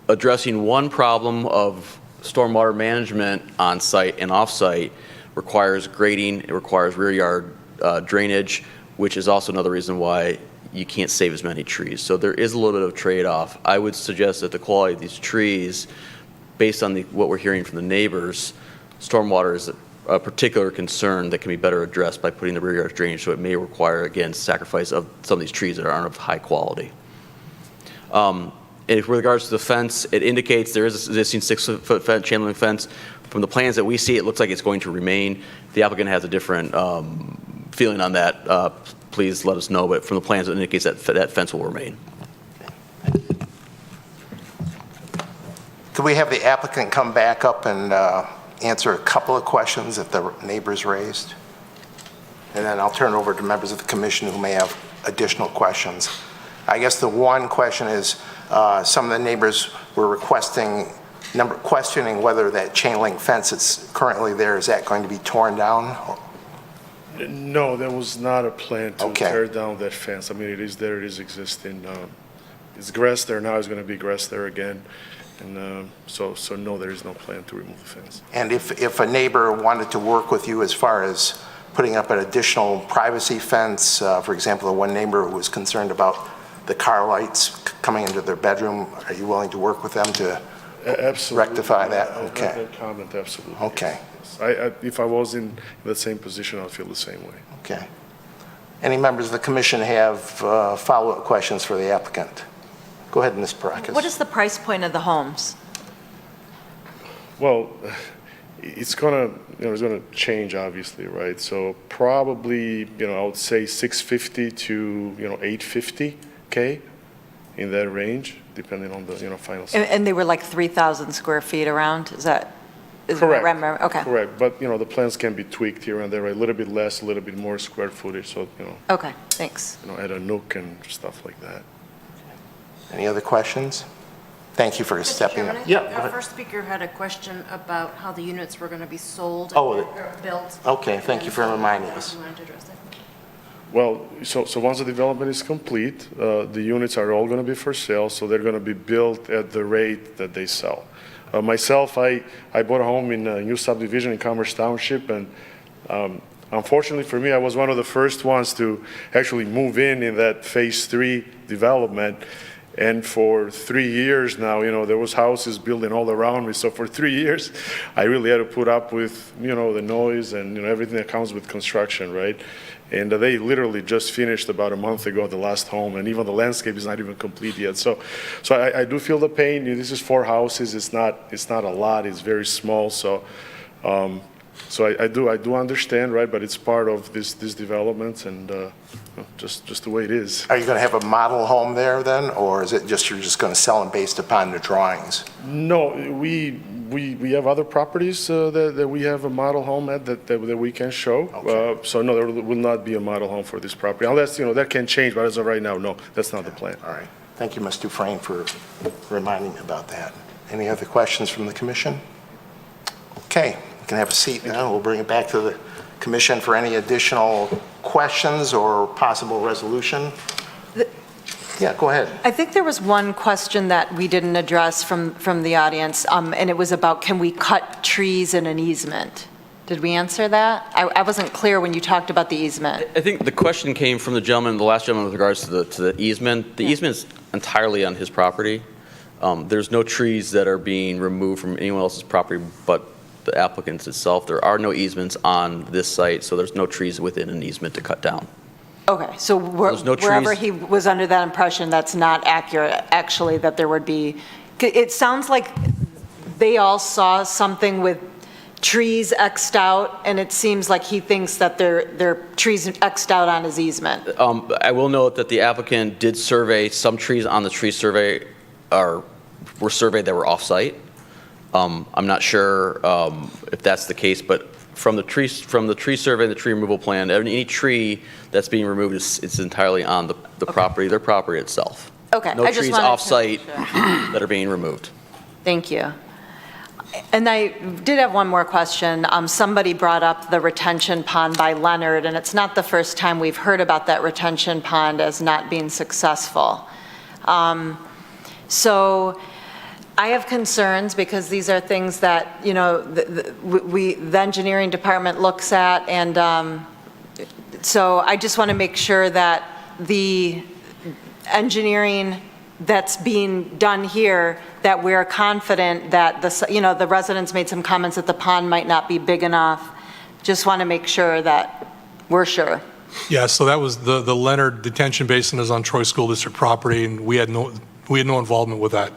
addressing one problem of stormwater management on site and off site requires grading, it requires rear yard drainage, which is also another reason why you can't save as many trees. So there is a little bit of trade-off. I would suggest that the quality of these trees, based on what we're hearing from the neighbors, stormwater is a particular concern that can be better addressed by putting the rear yard drainage, so it may require, again, sacrifice of some of these trees that aren't of high quality. And with regards to the fence, it indicates there is an existing 6-foot chain link fence. From the plans that we see, it looks like it's going to remain. If the applicant has a different feeling on that, please let us know, but from the plans, it indicates that that fence will remain. Could we have the applicant come back up and answer a couple of questions that the neighbors raised? And then I'll turn it over to members of the commission who may have additional questions. I guess the one question is, some of the neighbors were questioning whether that chain link fence that's currently there, is that going to be torn down? No, there was not a plan to tear down that fence. I mean, it is there, it is existing. It's grass there now, it's going to be grass there again. And so no, there is no plan to remove the fence. And if a neighbor wanted to work with you as far as putting up an additional privacy fence, for example, the one neighbor who was concerned about the car lights coming into their bedroom, are you willing to work with them to rectify that? Okay. That comment, absolutely. Okay. Yes. If I was in the same position, I'd feel the same way. Okay. Any members of the commission have follow-up questions for the applicant? Go ahead, Ms. Parakis. What is the price point of the homes? Well, it's gonna change, obviously, right? So probably, I would say 650 to, 850K in that range, depending on the, final size. And they were like 3,000 square feet around? Is Correct. Okay. Correct. But, the plans can be tweaked here and there, right? A little bit less, a little bit more square footage. So, Okay, thanks. Add a nook and stuff like that. Any other questions? Thank you for stepping up. Our first speaker had a question about how the units were going to be sold Oh, and built. Okay, thank you for reminding us. You wanted to address that? Well, so once the development is complete, the units are all going to be for sale, so they're going to be built at the rate that they sell. Myself, I bought a home in a new subdivision in Commerce Township, and unfortunately for me, I was one of the first ones to actually move in that Phase 3 development. And for 3 years now, there was houses building all around me. So for 3 years, I really had to put up with, the noise and, everything that comes with construction, right? And they literally just finished about a month ago, the last home, and even the landscape is not even complete yet. So I do feel the pain. This is 4 houses. It's not a lot. It's very small. So I do understand, right? But it's part of this development, and just the way it is. Are you going to have a model home there then, or is it just you're just going to sell them based upon the drawings? No, we have other properties that we have a model home at that we can show. Okay. So no, there will not be a model home for this property, unless that can change. But as of right now, no, that's not the plan. All right. Thank you, Ms. Dufresne, for reminding me about that. Any other questions from the commission? Okay, you can have a seat now. We'll bring it back to the commission for any additional questions or possible resolution. Yeah, go ahead. I think there was one question that we didn't address from the audience, and it was about, can we cut trees in an easement? Did we answer that? I wasn't clear when you talked about the easement. I think the question came from the last gentleman with regards to the easement. The easement is entirely on his property. There's no trees that are being removed from anyone else's property but the applicant's itself. There are no easements on this site, so there's no trees within an easement to cut down. Okay, so There's no wherever trees. he was under that impression, that's not accurate, actually, that there would be, it sounds like they all saw something with trees X'd out, and it seems like he thinks that there are trees X'd out on his easement. I will note that the applicant did survey, some trees on the tree survey were surveyed that were off-site. I'm not sure if that's the case, but from the tree survey, the tree removal plan, any tree that's being removed is entirely on the property, their property itself. Okay, No I just trees wanted to off-site make sure. that are being removed. Thank you. And I did have one more question. Somebody brought up the retention pond by Leonard, and it's not the first time we've heard about that retention pond as not being successful. So I have concerns because these are things that, you know, the engineering department looks at, and so I just want to make sure that the engineering that's being done here, that we're confident that the residents made some comments that the pond might not be big enough. Just want to make sure that we're sure. Yeah, so that was the Leonard Detention Basin is on Troy School District property, and we had no involvement with that.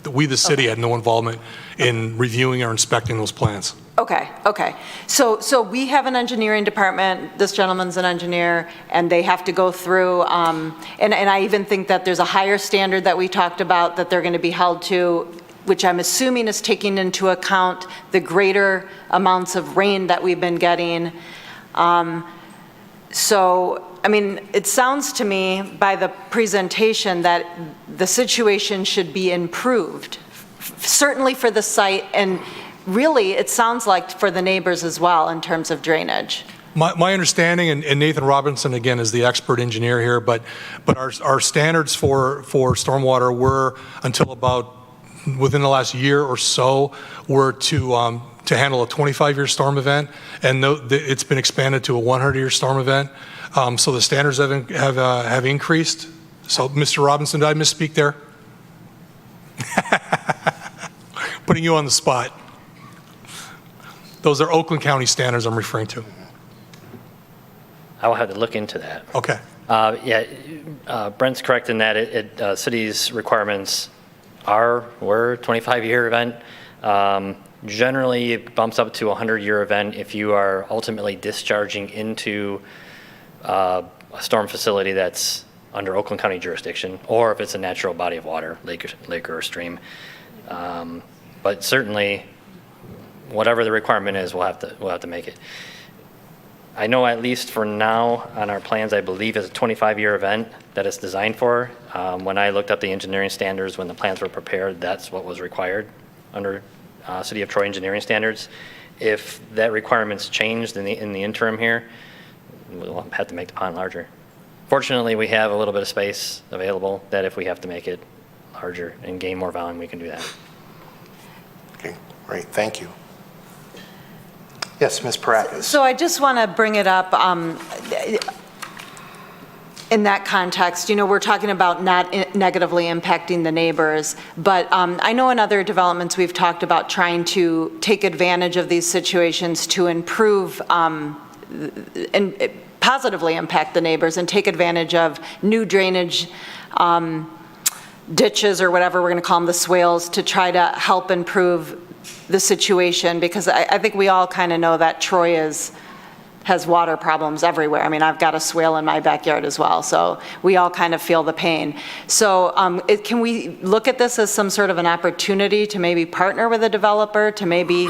We, the city, had no involvement in reviewing or inspecting those plans. Okay, okay. So we have an engineering department, this gentleman's an engineer, and they have to go through, and I even think that there's a higher standard that we talked about that they're going to be held to, which I'm assuming is taking into account the greater amounts of rain that we've been getting. So, I mean, it sounds to me by the presentation that the situation should be improved, certainly for the site, and really, it sounds like for the neighbors as well in terms of drainage. My understanding, and Nathan Robinson, again, is the expert engineer here, but our standards for stormwater were, until about within the last year or so, were to handle a 25-year storm event, and it's been expanded to a 100-year storm event. So the standards have increased. So, Mr. Robinson, did I misspeak there? Putting you on the spot. Those are Oakland County standards I'm referring to. I will have to look into that. Okay. Brent's correct in that city's requirements were 25-year event. Generally, it bumps up to a 100-year event if you are ultimately discharging into a storm facility that's under Oakland County jurisdiction, or if it's a natural body of water, lake or stream. But certainly, whatever the requirement is, we'll have to make it. I know at least for now on our plans, I believe it's a 25-year event that it's designed for. When I looked up the engineering standards, when the plans were prepared, that's what was required under City of Troy engineering standards. If that requirement's changed in the interim here, we'll have to make the pond larger. Fortunately, we have a little bit of space available that if we have to make it larger and gain more volume, we can do that. Okay, great, thank you. Yes, Ms. Parakis. So I just want to bring it up in that context. You know, we're talking about not negatively impacting the neighbors, but I know in other developments we've talked about trying to take advantage of these situations to improve and positively impact the neighbors and take advantage of new drainage ditches or whatever we're going to call them, the swales, to try to help improve the situation, because I think we all kind of know that Troy has water problems everywhere. I mean, I've got a swale in my backyard as well, so we all kind of feel the pain. So can we look at this as some sort of an opportunity to maybe partner with a developer to maybe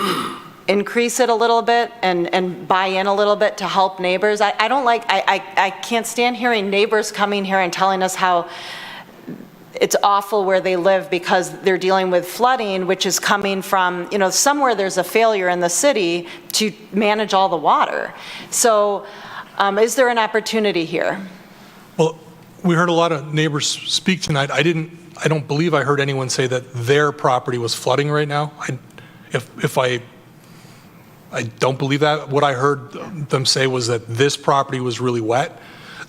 increase it a little bit and buy in a little bit to help neighbors? I can't stand hearing neighbors coming here and telling us how it's awful where they live because they're dealing with flooding, which is coming from, you know, somewhere there's a failure in the city to manage all the water. So is there an opportunity here? Well, we heard a lot of neighbors speak tonight. I don't believe I heard anyone say that their property was flooding right now. I don't believe that. What I heard them say was that this property was really wet.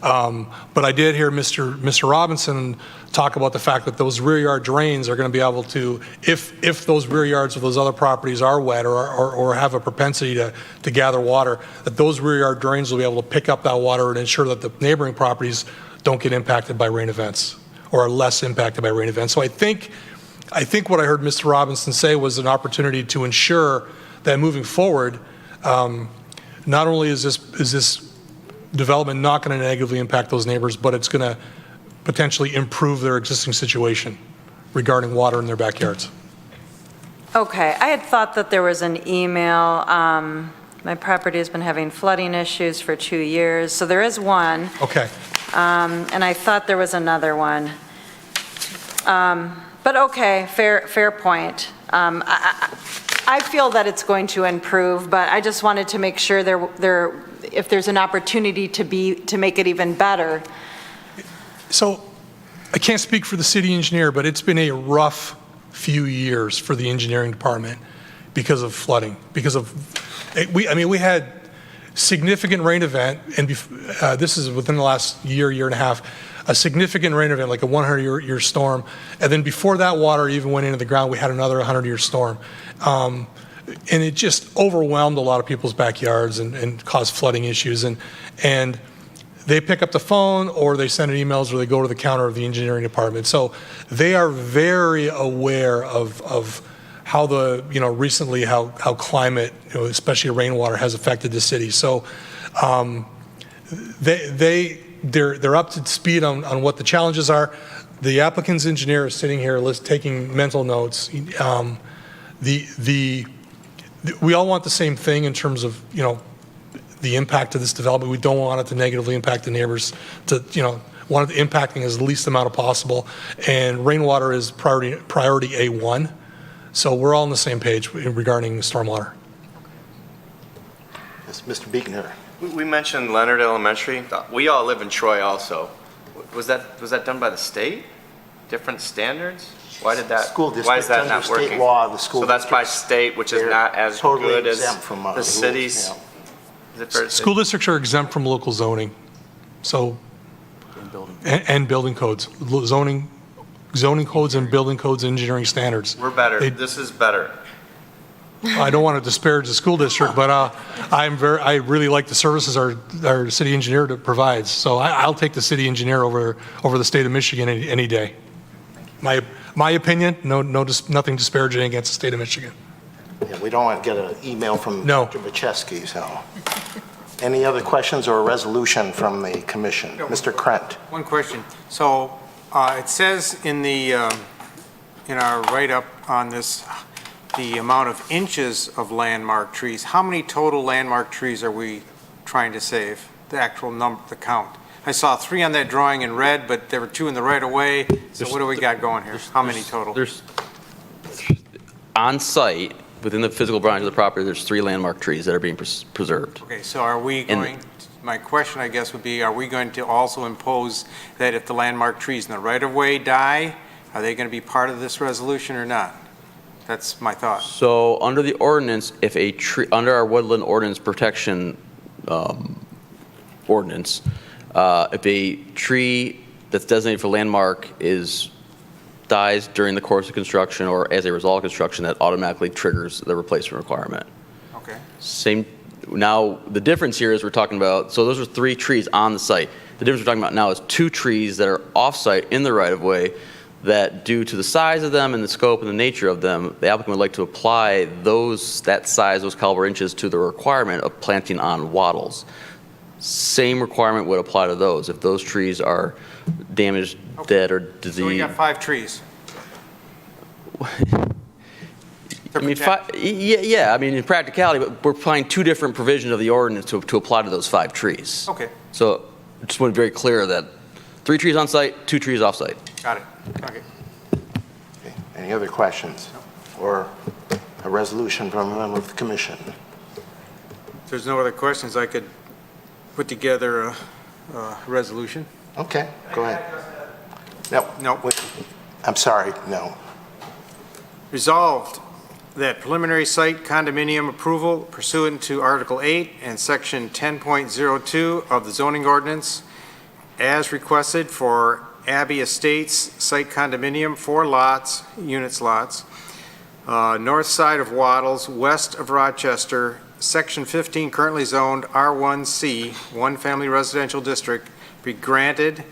But I did hear Mr. Robinson talk about the fact that those rear yard drains are going to be able to, if those rear yards of those other properties are wet or have a propensity to gather water, that those rear yard drains will be able to pick up that water and ensure that the neighboring properties don't get impacted by rain events or are less impacted by rain events. So I think what I heard Mr. Robinson say was an opportunity to ensure that moving forward, not only is this development not going to negatively impact those neighbors, but it's going to potentially improve their existing situation regarding water in their backyards. Okay, I had thought that there was an email. My property has been having flooding issues for 2 years, so there is one. Okay. And I thought there was another one. But okay, fair point. I feel that it's going to improve, but I just wanted to make sure if there's an opportunity to make it even better. So I can't speak for the city engineer, but it's been a rough few years for the engineering department because of flooding, we had significant rain event, and this is within the last year and a half, a significant rain event, like a 100-year storm. And then before that water even went into the ground, we had another 100-year storm. And it just overwhelmed a lot of people's backyards and caused flooding issues. And they pick up the phone or they send emails or they go to the counter of the engineering department. So they are very aware of how recently how climate, especially rainwater, has affected the city. So they're up to speed on what the challenges are. The applicant's engineer is sitting here taking mental notes. We all want the same thing in terms of, the impact of this development. We don't want it to negatively impact the neighbors, want it impacting as least amount of possible. And rainwater is priority A1. So we're all on the same page regarding stormwater. Yes, Mr. Beekner. We mentioned Leonard Elementary. We all live in Troy also. Was that done by the state? Different standards? Why did that? School district, why is that under not state working? law, the school So that's by districts, state, which is not as totally good as exempt from, the rules, cities. yeah. Is it fair to say? School districts are exempt from local zoning. So, and building codes, zoning codes and building codes, engineering standards. We're better. This is better. I don't want to disparage the school district, but I really like the services our city engineer provides. So I'll take the city engineer over the state of Michigan any day. My opinion, nothing disparaging against the state of Michigan. Yeah, we don't want to get an email from No. Dr. Bachesky, so. Any other questions or a resolution from the commission? Mr. Krent. One question. So it says in our write-up on this, the amount of inches of landmark trees. How many total landmark trees are we trying to save? The actual number, the count. I saw 3 on that drawing in red, but there were 2 in the right-of-way. So what do we got going here? How many total? There's, on site, within the physical boundaries of the property, there's 3 landmark trees that are being preserved. Okay, so are we going, my question, I guess, would be, are we going to also impose that if the landmark trees in the right-of-way die, are they going to be part of this resolution or not? That's my thought. So under the ordinance, if a tree, under our woodland ordinance protection ordinance, if a tree that's designated for landmark dies during the course of construction or as a result of construction, that automatically triggers the replacement requirement. Okay. Now, the difference here is we're talking about, so those are 3 trees on the site. The difference we're talking about now is 2 trees that are off-site in the right-of-way that, due to the size of them and the scope and the nature of them, the applicant would like to apply that size, those caliber inches, to the requirement of planting on wattles. Same requirement would apply to those. If those trees are damaged, dead, or diseased. So we got 5 trees. I mean, yeah, I mean, in practicality, but we're applying 2 different provisions of the ordinance to apply to those 5 trees. Okay. So I just want to be very clear that 3 trees on site, 2 trees off site. Got it. Okay. Okay. Any other questions or a resolution from a member of the commission? If there's no other questions, I could put together a resolution. Okay, go ahead. No. No. wait. I'm sorry, no. Resolved that preliminary site condominium approval pursuant to Article 8 and Section 10.02 of the zoning ordinance as requested for Abbey Estates site condominium, 4 lots, north side of Waddles, west of Rochester, Section 15 currently zoned R1C, one family residential district, be granted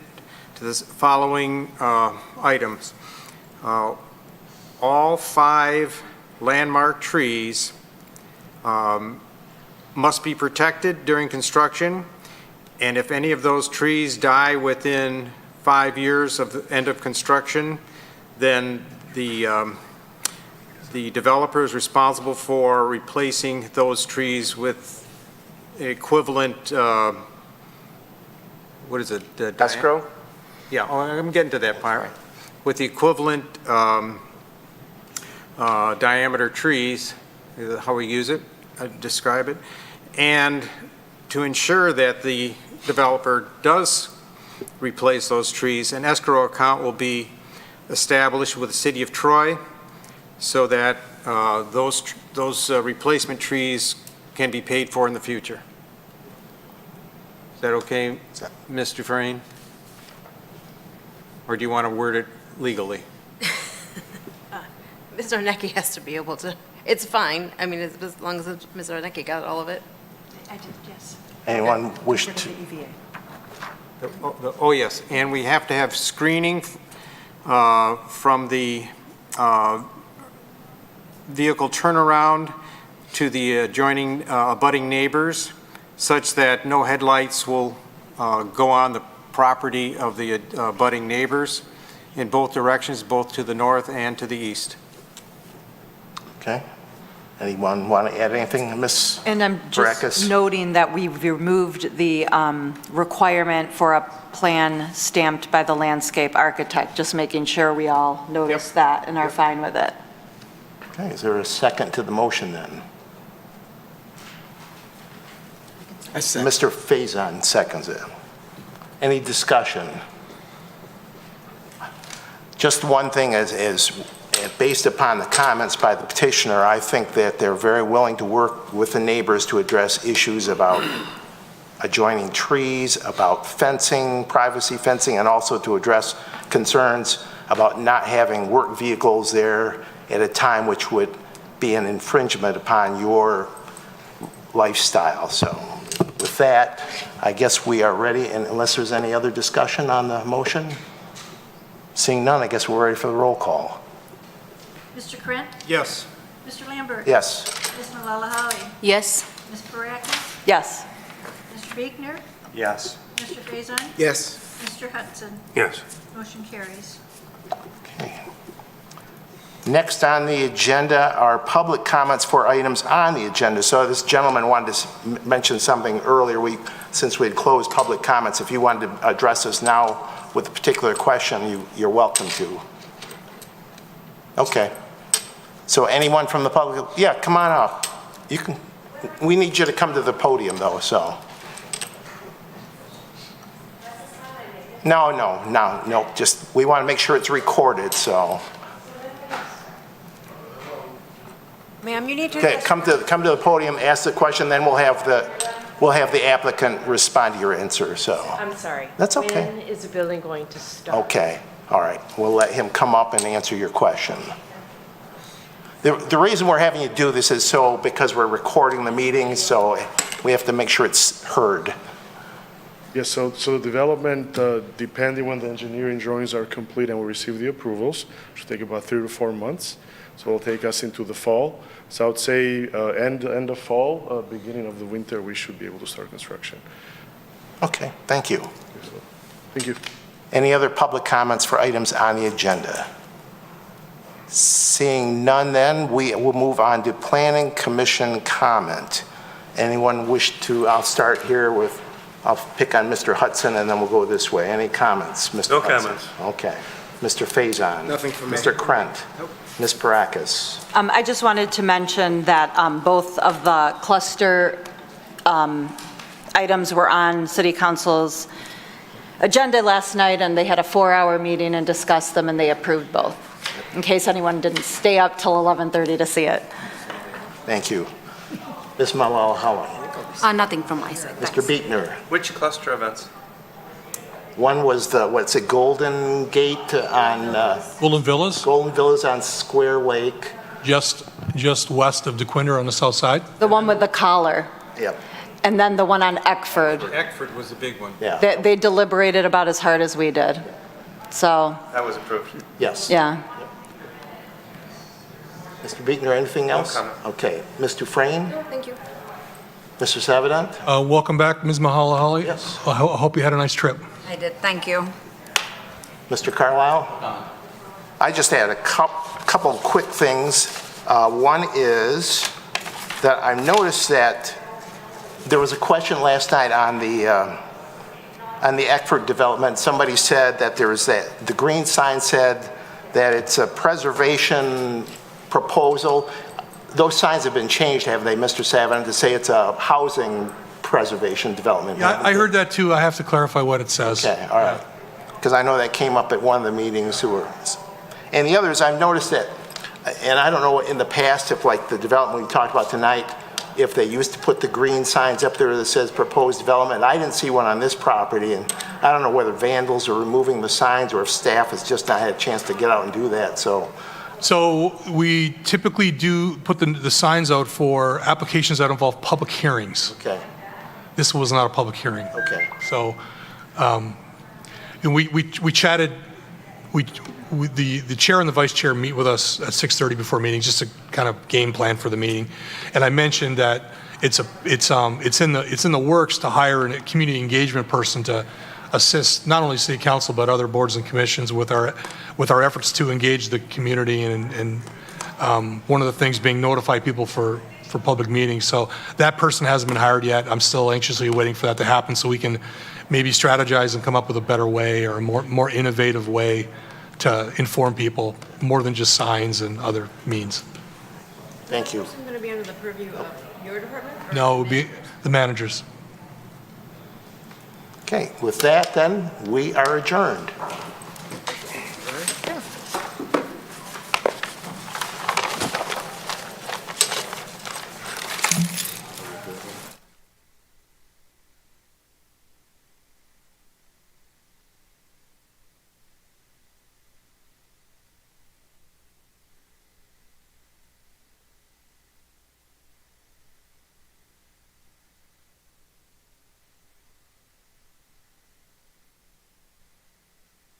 to the following items. All 5 landmark trees must be protected during construction, and if any of those trees die within 5 years of the end of construction, then the developer is responsible for replacing those trees with equivalent, what is it? Escrow? Yeah, I'm getting to that part. With the equivalent diameter trees, how we use it, describe it, and to ensure that the developer does replace those trees, an escrow account will be established with the City of Troy so that those replacement trees can be paid for in the future. Is that okay, Ms. Dufresne? Or do you want to word it legally? Ms. Zarnecki has to be able to, it's fine. I mean, as long as Ms. Zarnecki got all of it. I did, yes. Anyone wish to? Oh, yes, and we have to have screening from the vehicle turnaround to the adjoining abutting neighbors, such that no headlights will go on the property of the abutting neighbors in both directions, both to the north and to the east. Okay. Anyone want to add anything, Ms. And I'm just Barakis? noting that we've removed the requirement for a plan stamped by the landscape architect, just making sure we all notice that and are fine with it. Okay, is there a second to the motion then? Mr. Faison seconds it. Any discussion? Just one thing is based upon the comments by the petitioner, I think that they're very willing to work with the neighbors to address issues about adjoining trees, about fencing, privacy fencing, and also to address concerns about not having work vehicles there at a time which would be an infringement upon your lifestyle. So with that, I guess we are ready, and unless there's any other discussion on the motion? Seeing none, I guess we're ready for the roll call. Mr. Krent? Yes. Mr. Lambert? Yes. Ms. Malala-Holly? Yes. Ms. Barakis? Yes. Mr. Biegner? Yes. Mr. Faison? Yes. Mr. Hudson? Yes. Motion carries. Okay. Next on the agenda are public comments for items on the agenda. So this gentleman wanted to mention something earlier. Since we had closed public comments, if you wanted to address us now with a particular question, you're welcome to. Okay. So anyone from the public, yeah, come on up. You can. We need you to come to the podium though, so. No, just, we want to make sure it's recorded, so. Ma'am, you need to. Okay, come to the podium, ask the question, then we'll have the applicant respond to your answer, so. I'm sorry. That's okay. When is the building going to start? Okay, all right. We'll let him come up and answer your question. The reason we're having you do this is because we're recording the meeting, so we have to make sure it's heard. Yes, so the development, depending when the engineering drawings are complete and we receive the approvals, should take about 3 to 4 months. So it'll take us into the fall. So I would say end of fall, beginning of the winter, we should be able to start construction. Okay, thank you. Thank you. Any other public comments for items on the agenda? Seeing none then, we will move on to Planning Commission comment. Anyone wish to, I'll start here with, I'll pick on Mr. Hudson and then we'll go this way. Any comments, Mr. No Hudson? comments. Okay. Mr. Faison? Nothing for me. Mr. Krent? Nope. Ms. Barakis? I just wanted to mention that both of the cluster items were on City Council's agenda last night, and they had a 4-hour meeting and discussed them, and they approved both, in case anyone didn't stay up till 11:30 to see it. Thank you. Ms. Malala-Howa. Nothing from my side. Mr. Beekner. Which cluster events? One was the, what's it, Golden Gate on... Golden Villas, Golden Villas on Square Lake. just west of DeQuinder on the south side. The one with the collar, Yep. and then the one on Eckford. Eckford was the big one. Yeah. They deliberated about as hard as we did. So, That was approved. Yes. yeah. Mr. Beekner, anything else? comment. Okay. Ms. Dufresne? Thank you. Mr. Savidant? Welcome back, Ms. Mahala-Holly. Yes. I hope you had a nice trip. I did, thank you. Mr. Carlisle? I just had a couple of quick things. One is that I noticed that there was a question last night on the Eckford development. Somebody said that there was the green sign said that it's a preservation proposal. Those signs have been changed, haven't they, Mr. Savidant, to say it's a housing preservation development? Yeah, I heard that too. I have to clarify what it says. Okay, all right. Because I know that came up at one of the meetings and the others, I've noticed that, and I don't know in the past if like the development we talked about tonight, if they used to put the green signs up there that says proposed development. I didn't see one on this property, and I don't know whether vandals are removing the signs or if staff has just not had a chance to get out and do that, so. So we typically do put the signs out for applications that involve public hearings. Okay, This was not a public hearing. okay. So, and we chatted, the chair and the vice chair meet with us at 6:30 before meetings, just to kind of game plan for the meeting. And I mentioned that it's in the works to hire a community engagement person to assist not only city council but other boards and commissions with our efforts to engage the community and one of the things being notify people for public meetings. So that person hasn't been hired yet. I'm still anxiously waiting for that to happen so we can maybe strategize and come up with a better way or a more innovative way to inform people more than just signs and other means. Thank you. Is it going to be under the purview of your department? or No, it would be the managers. Okay, with that then, we are adjourned.